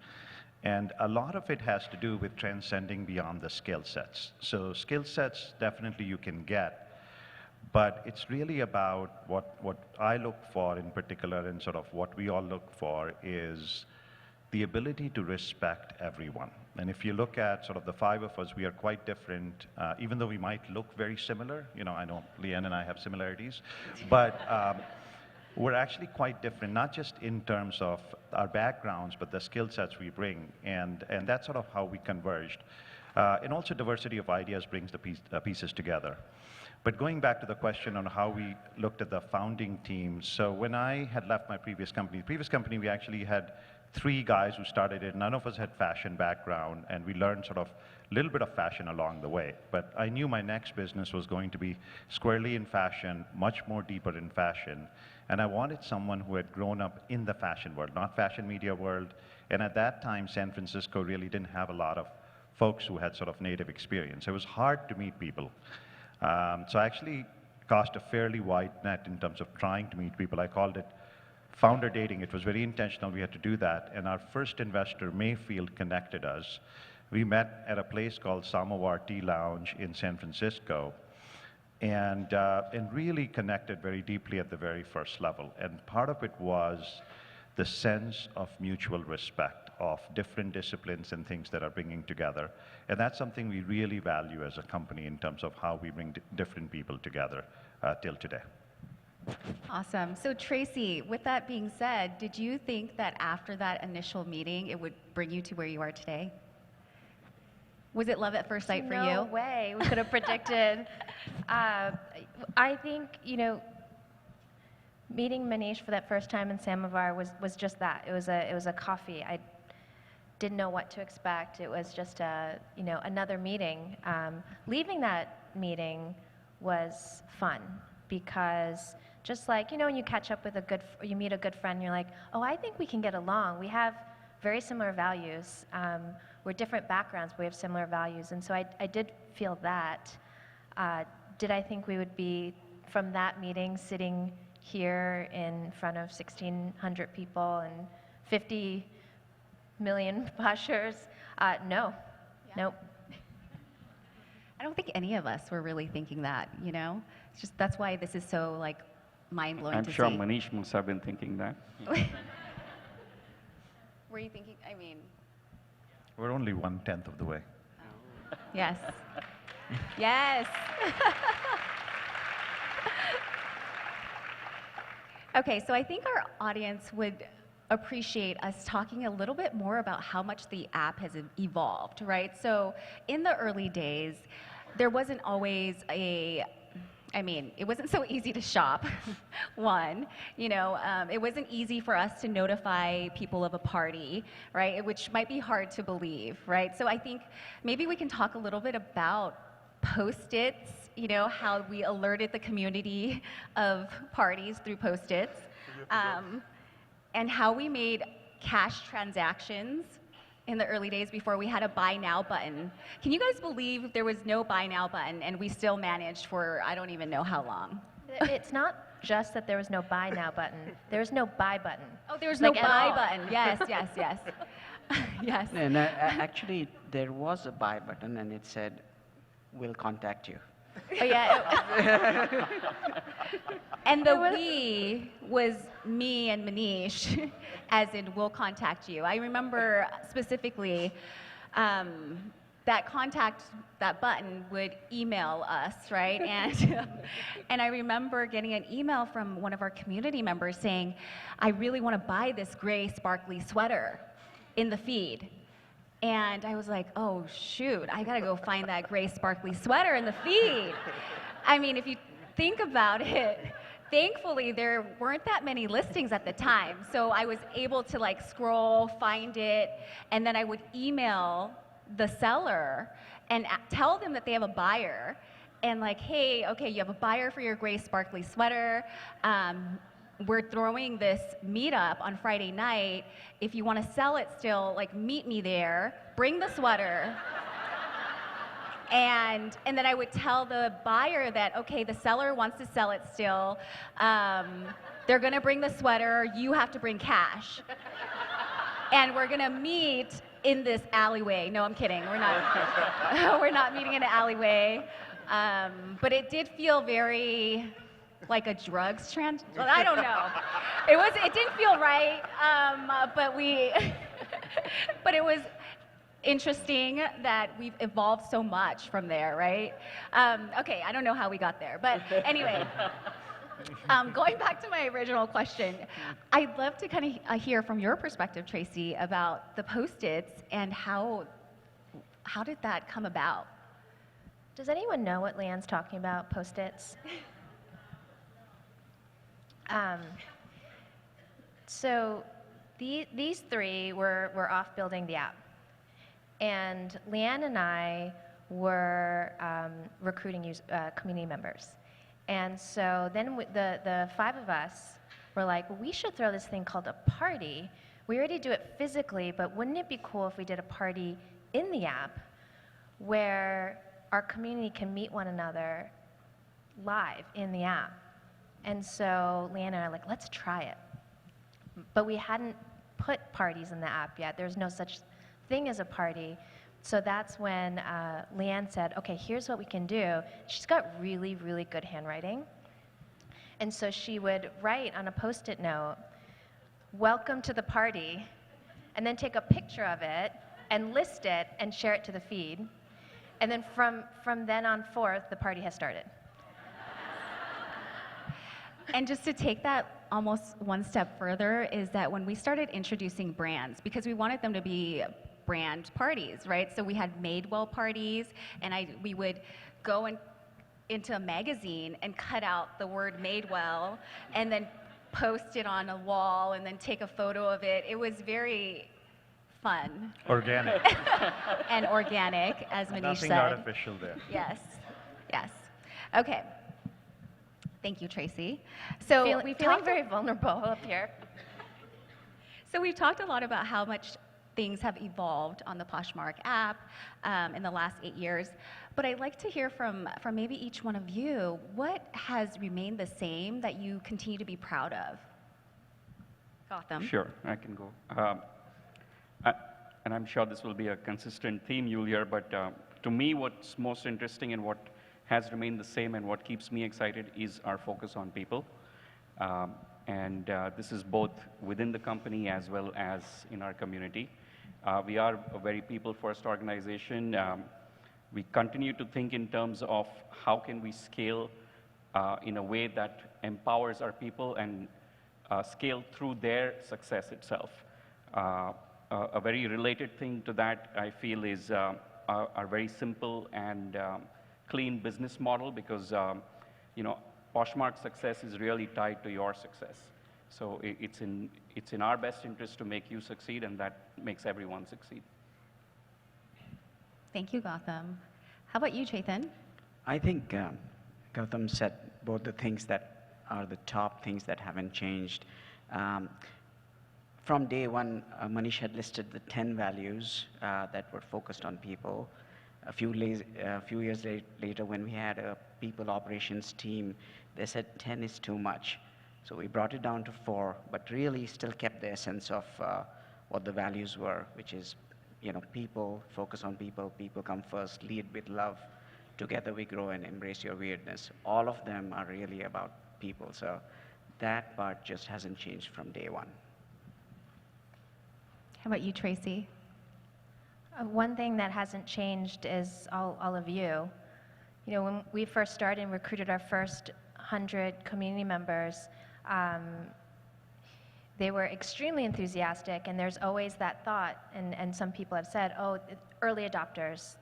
And a lot of it has to do with transcending beyond the skill sets. So skill sets, definitely you can get, but it's really about what I look for in particular, and sort of what we all look for, is the ability to respect everyone. And if you look at sort of the 5 of us, we are quite different, even though we might look very similar. I know Leanne and I have similarities, but we're actually quite different, not just in terms of our backgrounds, but the skill sets we bring, and that's sort of how we converged. And also diversity of ideas brings the pieces together. But going back to the question on how we looked at the founding team, so when I had left my previous company we actually had three guys who started it. None of us had fashion background, and we learned sort of a little bit of fashion along the way. But I knew my next business was going to be squarely in fashion, much more deeper in fashion. And I wanted someone who had grown up in the fashion world, not fashion media world. And at that time, San Francisco really didn't have a lot of folks who had sort of native experience. It was hard to meet people. So I actually cast a fairly wide net in terms of trying to meet people. I called it founder dating. It was very intentional. We had to do that. And our first investor, Mayfield, connected us. We met at a place called Samovar Tea Lounge in San Francisco, and really connected very deeply at the very first level. And part of it was the sense of mutual respect of different disciplines and things that are bringing together. And that's something we really value as a company in terms of how we bring different people together till today. Awesome. So Tracy, with that being said, did you think that after that initial meeting, it would bring you to where you are today? Was it love at first sight for you? No way. We could have predicted. I think, you know, meeting Manish for that first time in Samovar was just that. It was a coffee. I didn't know what to expect. It was just another meeting. Leaving that meeting was fun because just like, you know, when you catch up with you meet a good friend, you're like, oh, I think we can get along. We have very similar values. We're different backgrounds, but we have similar values. And so I did feel that. Did I think we would be, from that meeting, sitting here in front of 1,600 people and 50 million Poshers? No. Yeah. Nope. I don't think any of us were really thinking that, you know? It's just, that's why this is so, like, mind-blowing to see. I'm sure Manish must have been thinking that. Were you thinking, I mean... We're only 1/10 of the way. Oh. Yes. Yes. Okay, so I think our audience would appreciate us talking a little bit more about how much the app has evolved, right? So in the early days, there wasn't always it wasn't so easy to shop, one. You know, it wasn't easy for us to notify people of a party, right? Which might be hard to believe, right? So I think maybe we can talk a little bit about Post-its, you know, how we alerted the community of parties through Post-its, and how we made cash transactions in the early days before we had a buy now button. Can you guys believe there was no buy now button and we still managed for I don't even know how long? It's not just that there was no buy now button. There was no buy button. Oh, there was no buy button. Yes, yes, yes. Yes. And actually, there was a buy button, and it said, "We'll contact you." Oh, yeah. And the we was me and Manish, as in we'll contact you. I remember specifically that button would email us, right? And I remember getting an email from one of our community members saying, I really want to buy this gray sparkly sweater in the feed. And I was like, oh, shoot, I got to go find that gray sparkly sweater in the feed. I mean, if you think about it, thankfully, there weren't that many listings at the time. So I was able to like scroll, find it, and then I would email the seller and tell them that they have a buyer. And like, hey, okay, you have a buyer for your gray sparkly sweater. We're throwing this meetup on Friday night. If you want to sell it still, like meet me there, bring the sweater. And then I would tell the buyer that, okay, the seller wants to sell it still. They're gonna bring the sweater, you have to bring cash. And we're gonna meet in this alleyway. No, I'm kidding, we're not meeting in an alleyway. But it did feel very, like a drugs well, I don't know. It didn't feel right, but it was interesting that we've evolved so much from there, right? Okay, I don't know how we got there, but anyway, going back to my original question, I'd love to kind of hear from your perspective, Tracy, about the Post-its and how did that come about? Does anyone know what Leanne's talking about, Post-its? So these three were off building the app. And Leanne and I were recruiting community members. And so then the five of us were like, well, we should throw this thing called a party. We already do it physically, but wouldn't it be cool if we did a party in the app where our community can meet one another live in the app? And so Leanne and I were like, let's try it. But we hadn't put parties in the app yet. There's no such thing as a party. So that's when Leanne said, okay, here's what we can do. She's got really, really good handwriting. And so she would write on a Post-it note, welcome to the party, and then take a picture of it and list it and share it to the feed. And then from then on forth, the party has started. And just to take that almost one step further is that when we started introducing brands, because we wanted them to be brand parties, right? So we had Madewell parties, and we would go into a magazine and cut out the word Madewell and then post it on a wall and then take a photo of it. It was very fun. Organic. And organic, as Manish said. Nothing artificial there. Yes, yes. Okay. Thank you, Tracy. So we've feeling talked very vulnerable up here. So we've talked a lot about how much things have evolved on the Poshmark app in the last 8 years, but I'd like to hear from maybe each one of you, what has remained the same that you continue to be proud of? Gotham. Sure, I can go. And I'm sure this will be a consistent theme you'll hear, but to me, what's most interesting and what has remained the same and what keeps me excited is our focus on people. This is both within the company as well as in our community. We are a very people-first organization. We continue to think in terms of how can we scale in a way that empowers our people and scale through their success itself. A very related thing to that, I feel, is our very simple and clean business model, because Poshmark's success is really tied to your success. So it's in our best interest to make you succeed, and that makes everyone succeed. Thank you, Gotham. How about you, Chetan? I think Gautam said both the things that are the top things that haven't changed. From day one, Manish had listed the 10 values that were focused on people. A few years later, when we had a people operations team, they said 10 is too much. So we brought it down to 4, but really still kept the essence of what the values were, which is, people, focus on people, people come first, lead with love, together we grow and embrace your weirdness. All of them are really about people. So that part just hasn't changed from day one. How about you, Tracy? One thing that hasn't changed is all of you. When we first started and recruited our first 100 community members, they were extremely enthusiastic, and there's always that thought, and some people have said, oh, early adopters,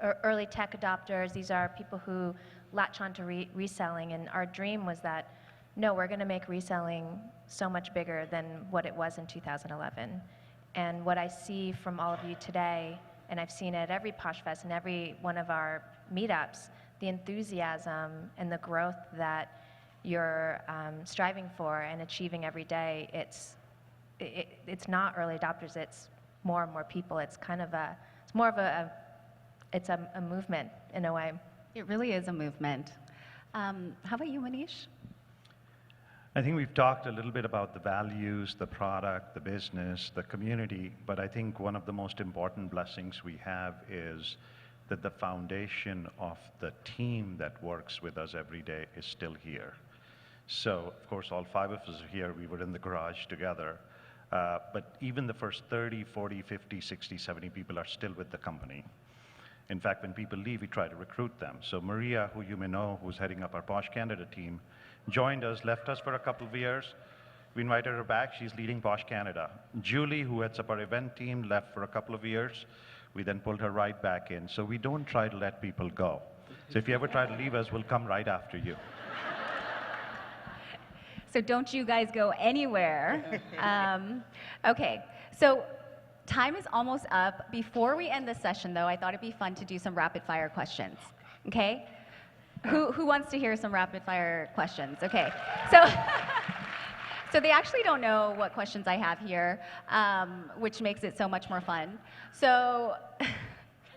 or early tech adopters, these are people who latch on to reselling, and our dream was that, no, we're going to make reselling so much bigger than what it was in 2011. And what I see from all of you today, and I've seen it at every PoshFest and every one of our meetups, the enthusiasm and the growth that you're striving for and achieving every day, it's not early adopters, it's more and more people. It's kind of it's a movement in a way. It really is a movement. How about you, Manish? I think we've talked a little bit about the values, the product, the business, the community, but I think one of the most important blessings we have is that the foundation of the team that works with us every day is still here. So, of course, all 5 of us are here. We were in the garage together. But even the first 30, 40, 50, 60, 70 people are still with the company. In fact, when people leave, we try to recruit them. So Maria, who you may know, who's heading up our Posh Canada team, joined us, left us for a couple of years. We invited her back. She's leading Posh Canada. Julie, who heads up our event team, left for a couple of years. We then pulled her right back in. So we don't try to let people go. So if you ever try to leave us, we'll come right after you. so don't you guys go anywhere. Okay, so time is almost up. Before we end this session, though, I thought it'd be fun to do some rapid-fire questions, okay? Who wants to hear some rapid-fire questions? Okay, so... So they actually don't know what questions I have here, which makes it so much more fun. So I'm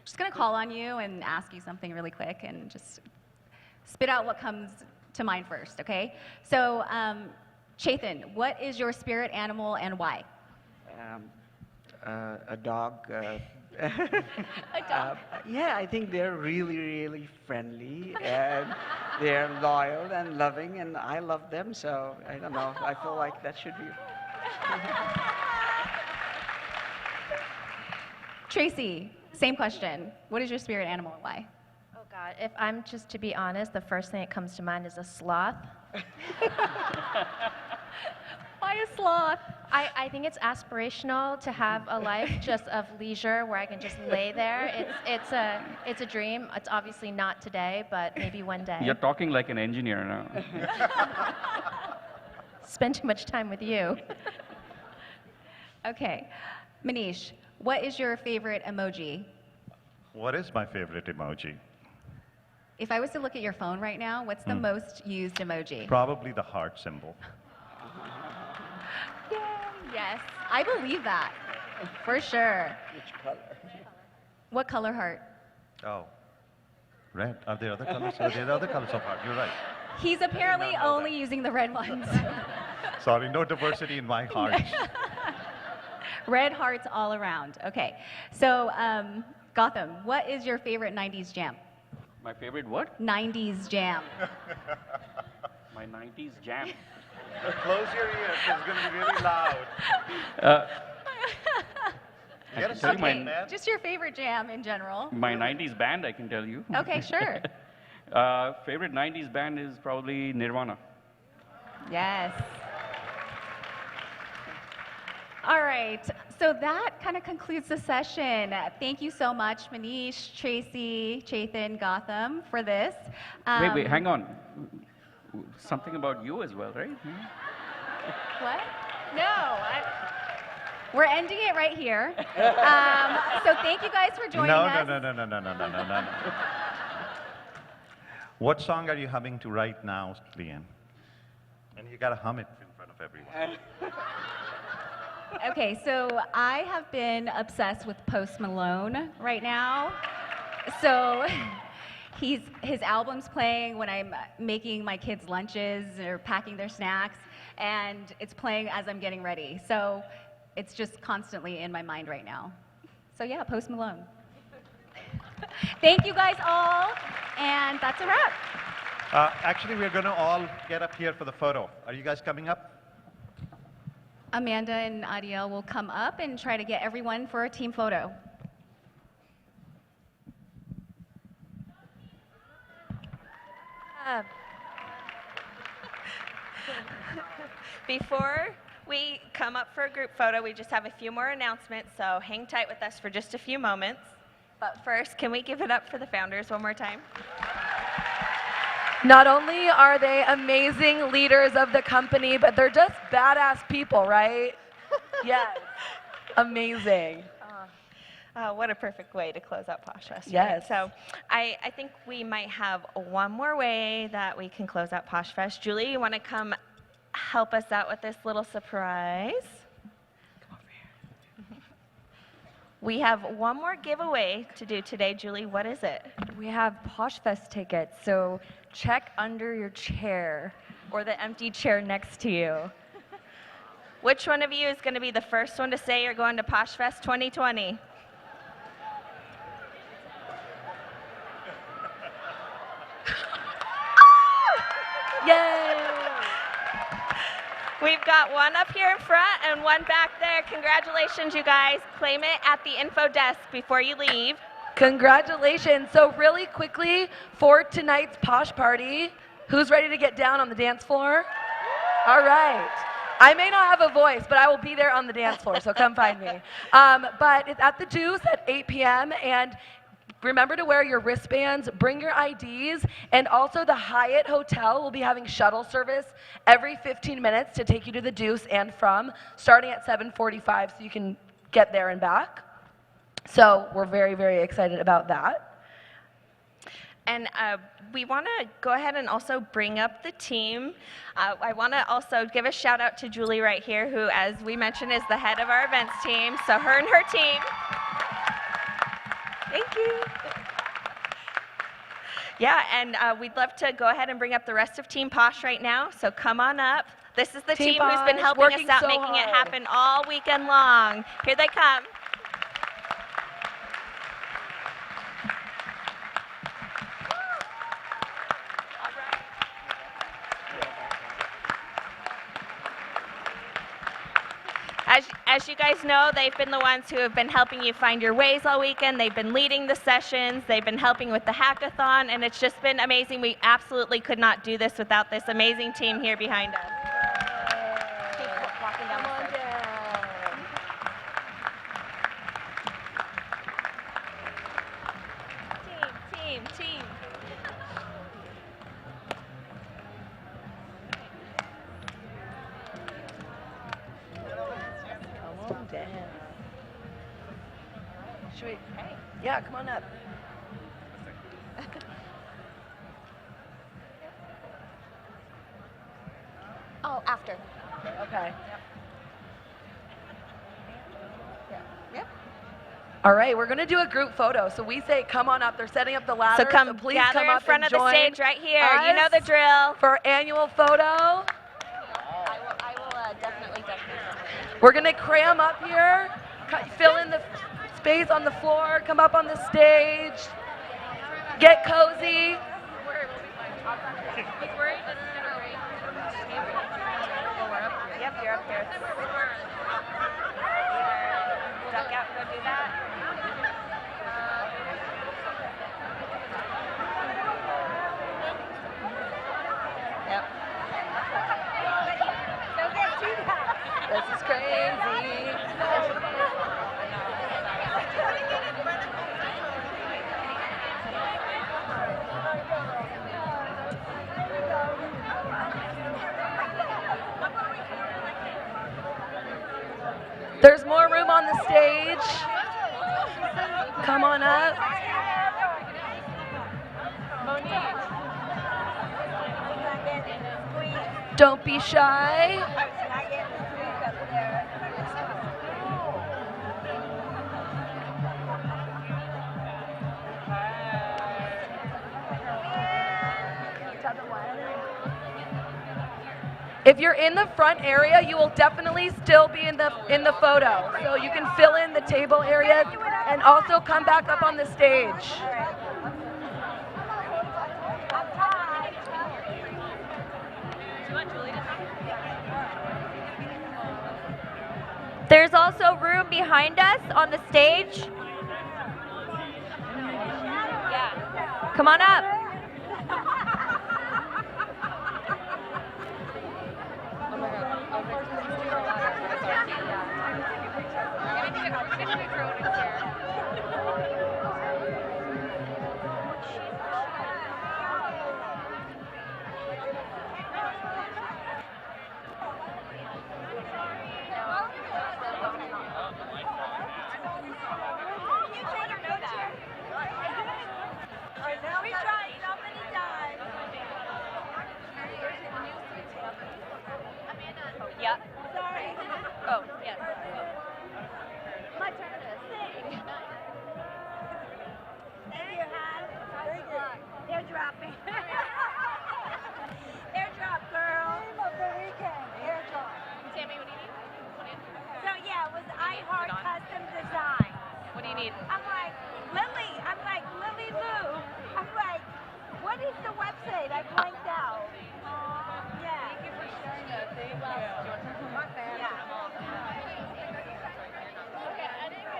just going to call on you and ask you something really quick and just spit out what comes to mind first, okay? So Chethan, what is your spirit animal and why? A dog. A dog. Yeah, I think they're really, really friendly, and they're loyal and loving, and I love them, so I don't know. I feel like that should be. Tracy, same question. What is your spirit animal and why? Oh God, if I'm just to be honest, the first thing that comes to mind is a sloth. Why a sloth? I think it's aspirational to have a life just of leisure where I can just lay there. It's a dream. It's obviously not today, but maybe one day. You're talking like an engineer now. Spend too much time with you. Okay. Manish, what is your favorite emoji? What is my favorite emoji? If I was to look at your phone right now, what's the most used emoji? Probably the heart symbol. Yes, I believe that, for sure. Which color? What color heart? Oh, red. Are there other colors? Are there other colors of heart? You're right. He's apparently only using the red ones. Sorry, no diversity in my heart. Red hearts all around. Okay, so Gotham, what is your favorite 90s jam? My favorite what? 90s jam. My 90s jam. Close your ears, it's going to be really loud. I can tell you Okay, just your favorite jam in general. my 90s band, I can tell you. Okay, sure. Favorite 90s band is probably Nirvana. Yes. All right, so that kind of concludes the session. Thank you so much, Manish, Tracy, Chethan, Gotham, for this. Wait, hang on. Something about you as well, right? What? No. We're ending it right here. So thank you guys for joining us. No. What song are you humming to right now, Leanne? And you got to hum it in front of everyone. Okay, so I have been obsessed with Post Malone right now. So his album's playing when I'm making my kids' lunches or packing their snacks, and it's playing as I'm getting ready. So it's just constantly in my mind right now. So yeah, Post Malone. Thank you guys all, and that's a wrap. Actually, we're going to all get up here for the photo. Are you guys coming up? Amanda and Adiel will come up and try to get everyone for a team photo. Before we come up for a group photo, we just have a few more announcements, so hang tight with us for just a few moments. But first, can we give it up for the founders one more time? Not only are they amazing leaders of the company, but they're just badass people, right? Yes. Amazing. What a perfect way to close out PoshFest. Yes. Right? So I think we might have one more way that we can close out PoshFest. Julie, you want to come help us out with this little surprise? Come over here. We have one more giveaway to do today. Julie, what is it? We have PoshFest tickets, so check under your chair or the empty chair next to you. Which one of you is going to be the first one to say you're going to PoshFest 2020? Yay! We've got one up here in front and one back there. Congratulations, you guys. Claim it at the info desk before you leave. Congratulations. So really quickly, for tonight's Posh Party, who's ready to get down on the dance floor? All right. I may not have a voice, but I will be there on the dance floor, so come find me. But it's at the Deuce at 8 p.m., and Remember to wear your wristbands, bring your IDs, and also the Hyatt Hotel will be having shuttle service every 15 minutes to take you to the Deuce and from, starting at 7:45 so you can get there and back. So we're very, very excited about that. And we want to go ahead and also bring up the team. I want to also give a shout out to Julie right here, who, as we mentioned, is the head of our events team. So her and her team. Thank you. Yeah, and we'd love to go ahead and bring up the rest of Team Posh right now. So come on up. This is the team who's been helping us out, making it happen all weekend long. Here they come. As you guys know, they've been the ones who have been helping you find your ways all weekend. They've been leading the sessions. They've been helping with the hackathon, and it's just been amazing. We absolutely could not do this without this amazing team here behind us. Keep walking down the stairs. Team. Down. Should we? Hey. Yeah, come on up. Oh, after. Okay. Yep. All right, we're gonna do a group photo. So we say, come on up. They're setting up the ladder. So come please gather come in up front and of the join stage right here. You know us the drill. for our annual photo. I will definitely. We're gonna cram up here, fill in the space on the floor, come up on the stage, get cozy. Yep, you're up here. Duck out, go do that. Yep. This is crazy. There's more room on the stage. Come on up. Don't be shy. If you're in the front area, you will definitely still be in the photo. So you can fill in the table areas and also come back up on the stage. There's also room behind us on the stage. Yeah. Come on up. Yep. Sorry. Oh, yes. My turn to sing. Thank you, hon. Very good. Airdropping. Airdrop, girl. Name of the weekend. Airdrop. Tammy, what do you need? So yeah, it was iHeart Custom Design. What do you need? I'm like, Lily. I'm like, Lily Lou. I'm like, what is the website? I blanked out. Yeah. Thank you for sharing that. Thank you. My fan. Yeah.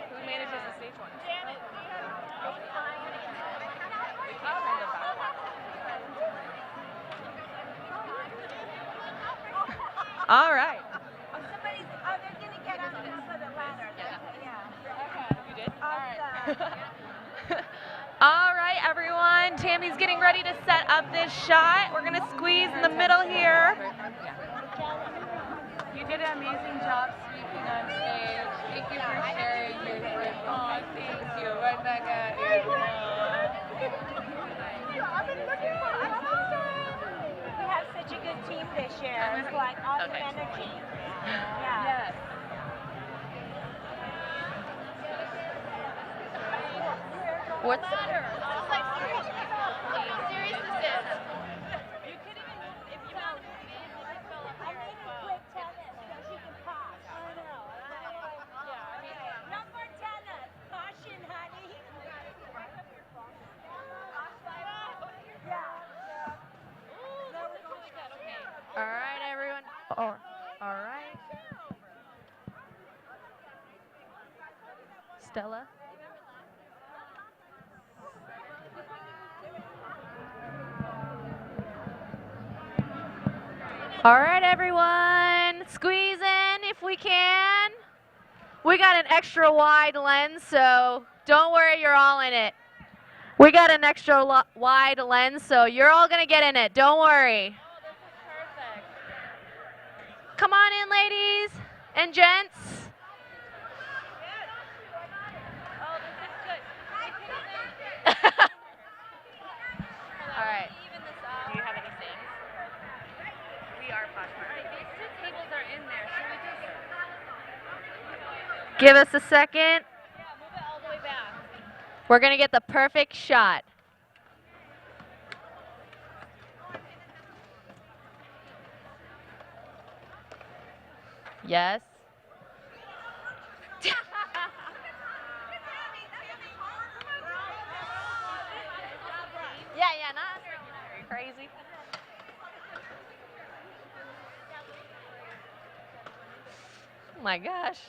Who manages the stage one? Janet. All right. Somebody's, they're going to get on top of the ladder. Yeah. You did? Awesome. right, everyone. Tammy's getting ready to set up this shot. We're gonna squeeze in the middle here. You did an amazing job speaking on stage. Thank you for sharing your story. Oh, thank you. Right back at you. We have such a good team this year. It's like awesome energy. Yeah. Yes. What's All right, everyone. All right. Stella? All right, everyone. Squeeze in if we can. We got an extra wide lens, so don't worry, you're all in it. We got an extra wide lens, so you're all going to get in it. Don't worry. Come on in, ladies and gents. All right. Do you have any things? We are Poshmark. These two tables are in there. Should we just... Give us a second. Yeah, move it all the way back. We're going to get the perfect shot. Yes. Yeah, not crazy. Oh my gosh.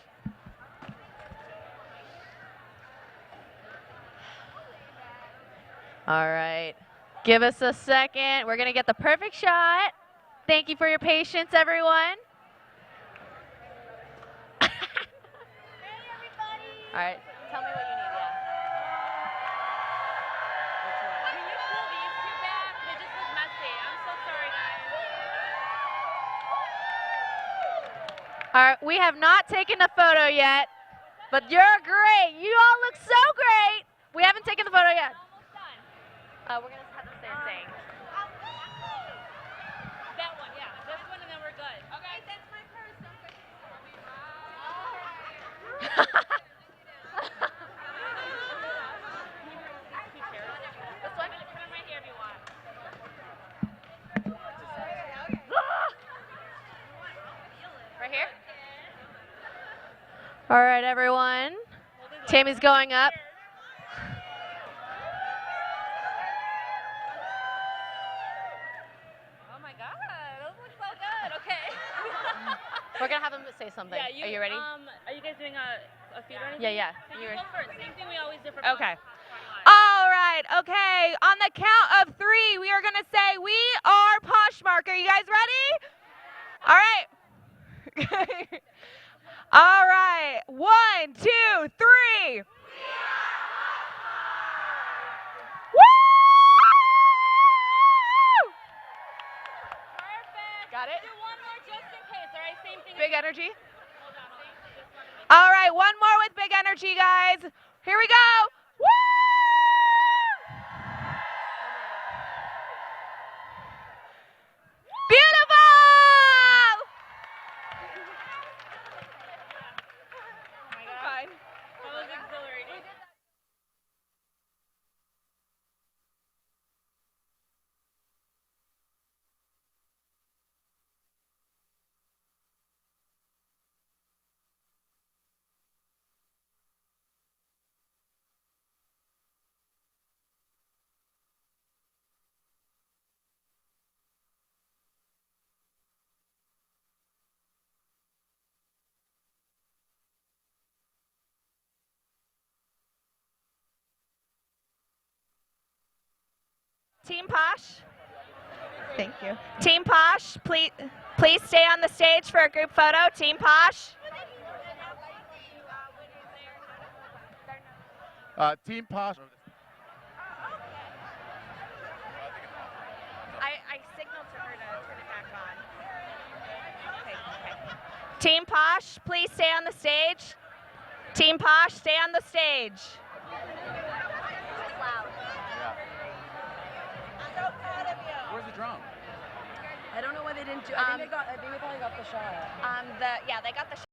All right. Give us a second. We're going to get the perfect shot. Thank you for your patience, everyone. All right. Tell me what you need, yeah. Can you pull these two back? They just look messy. I'm so sorry, guys. All right. We have not taken a photo yet, but you're great. You all look so great. We haven't taken the photo yet. Almost done. We're going to have to say a thing. That one, yeah. This one, and then we're good. Okay. That's my purse. This one? Put them right here if you want. Right here? All right, everyone. Tammy's going up. Oh my God, those look so good. Okay. We're going to have him say something. Yeah, Are you ready? Are you guys doing a feed or anything? Yeah. So you go first. Same thing we always do for Okay. All right. Okay. On the count of 3, we are going to say, "We are Poshmark." Are you guys ready? All right. All right. 1, 2, 3. Got it? Do one more just in case, all right? Same thing. Big energy. All right. One more with big energy, guys. Here we go. Woo! Beautiful! Fine. That was exhilarating. Team Posh. Thank you. Team Posh, please stay on the stage for a group photo. Team Posh. Team Posh. Team Posh, please stay on the stage. Team Posh, stay on the stage. Where's the drum? I don't know why they didn't do. I think they probably got the shot. Yeah, they got the shot.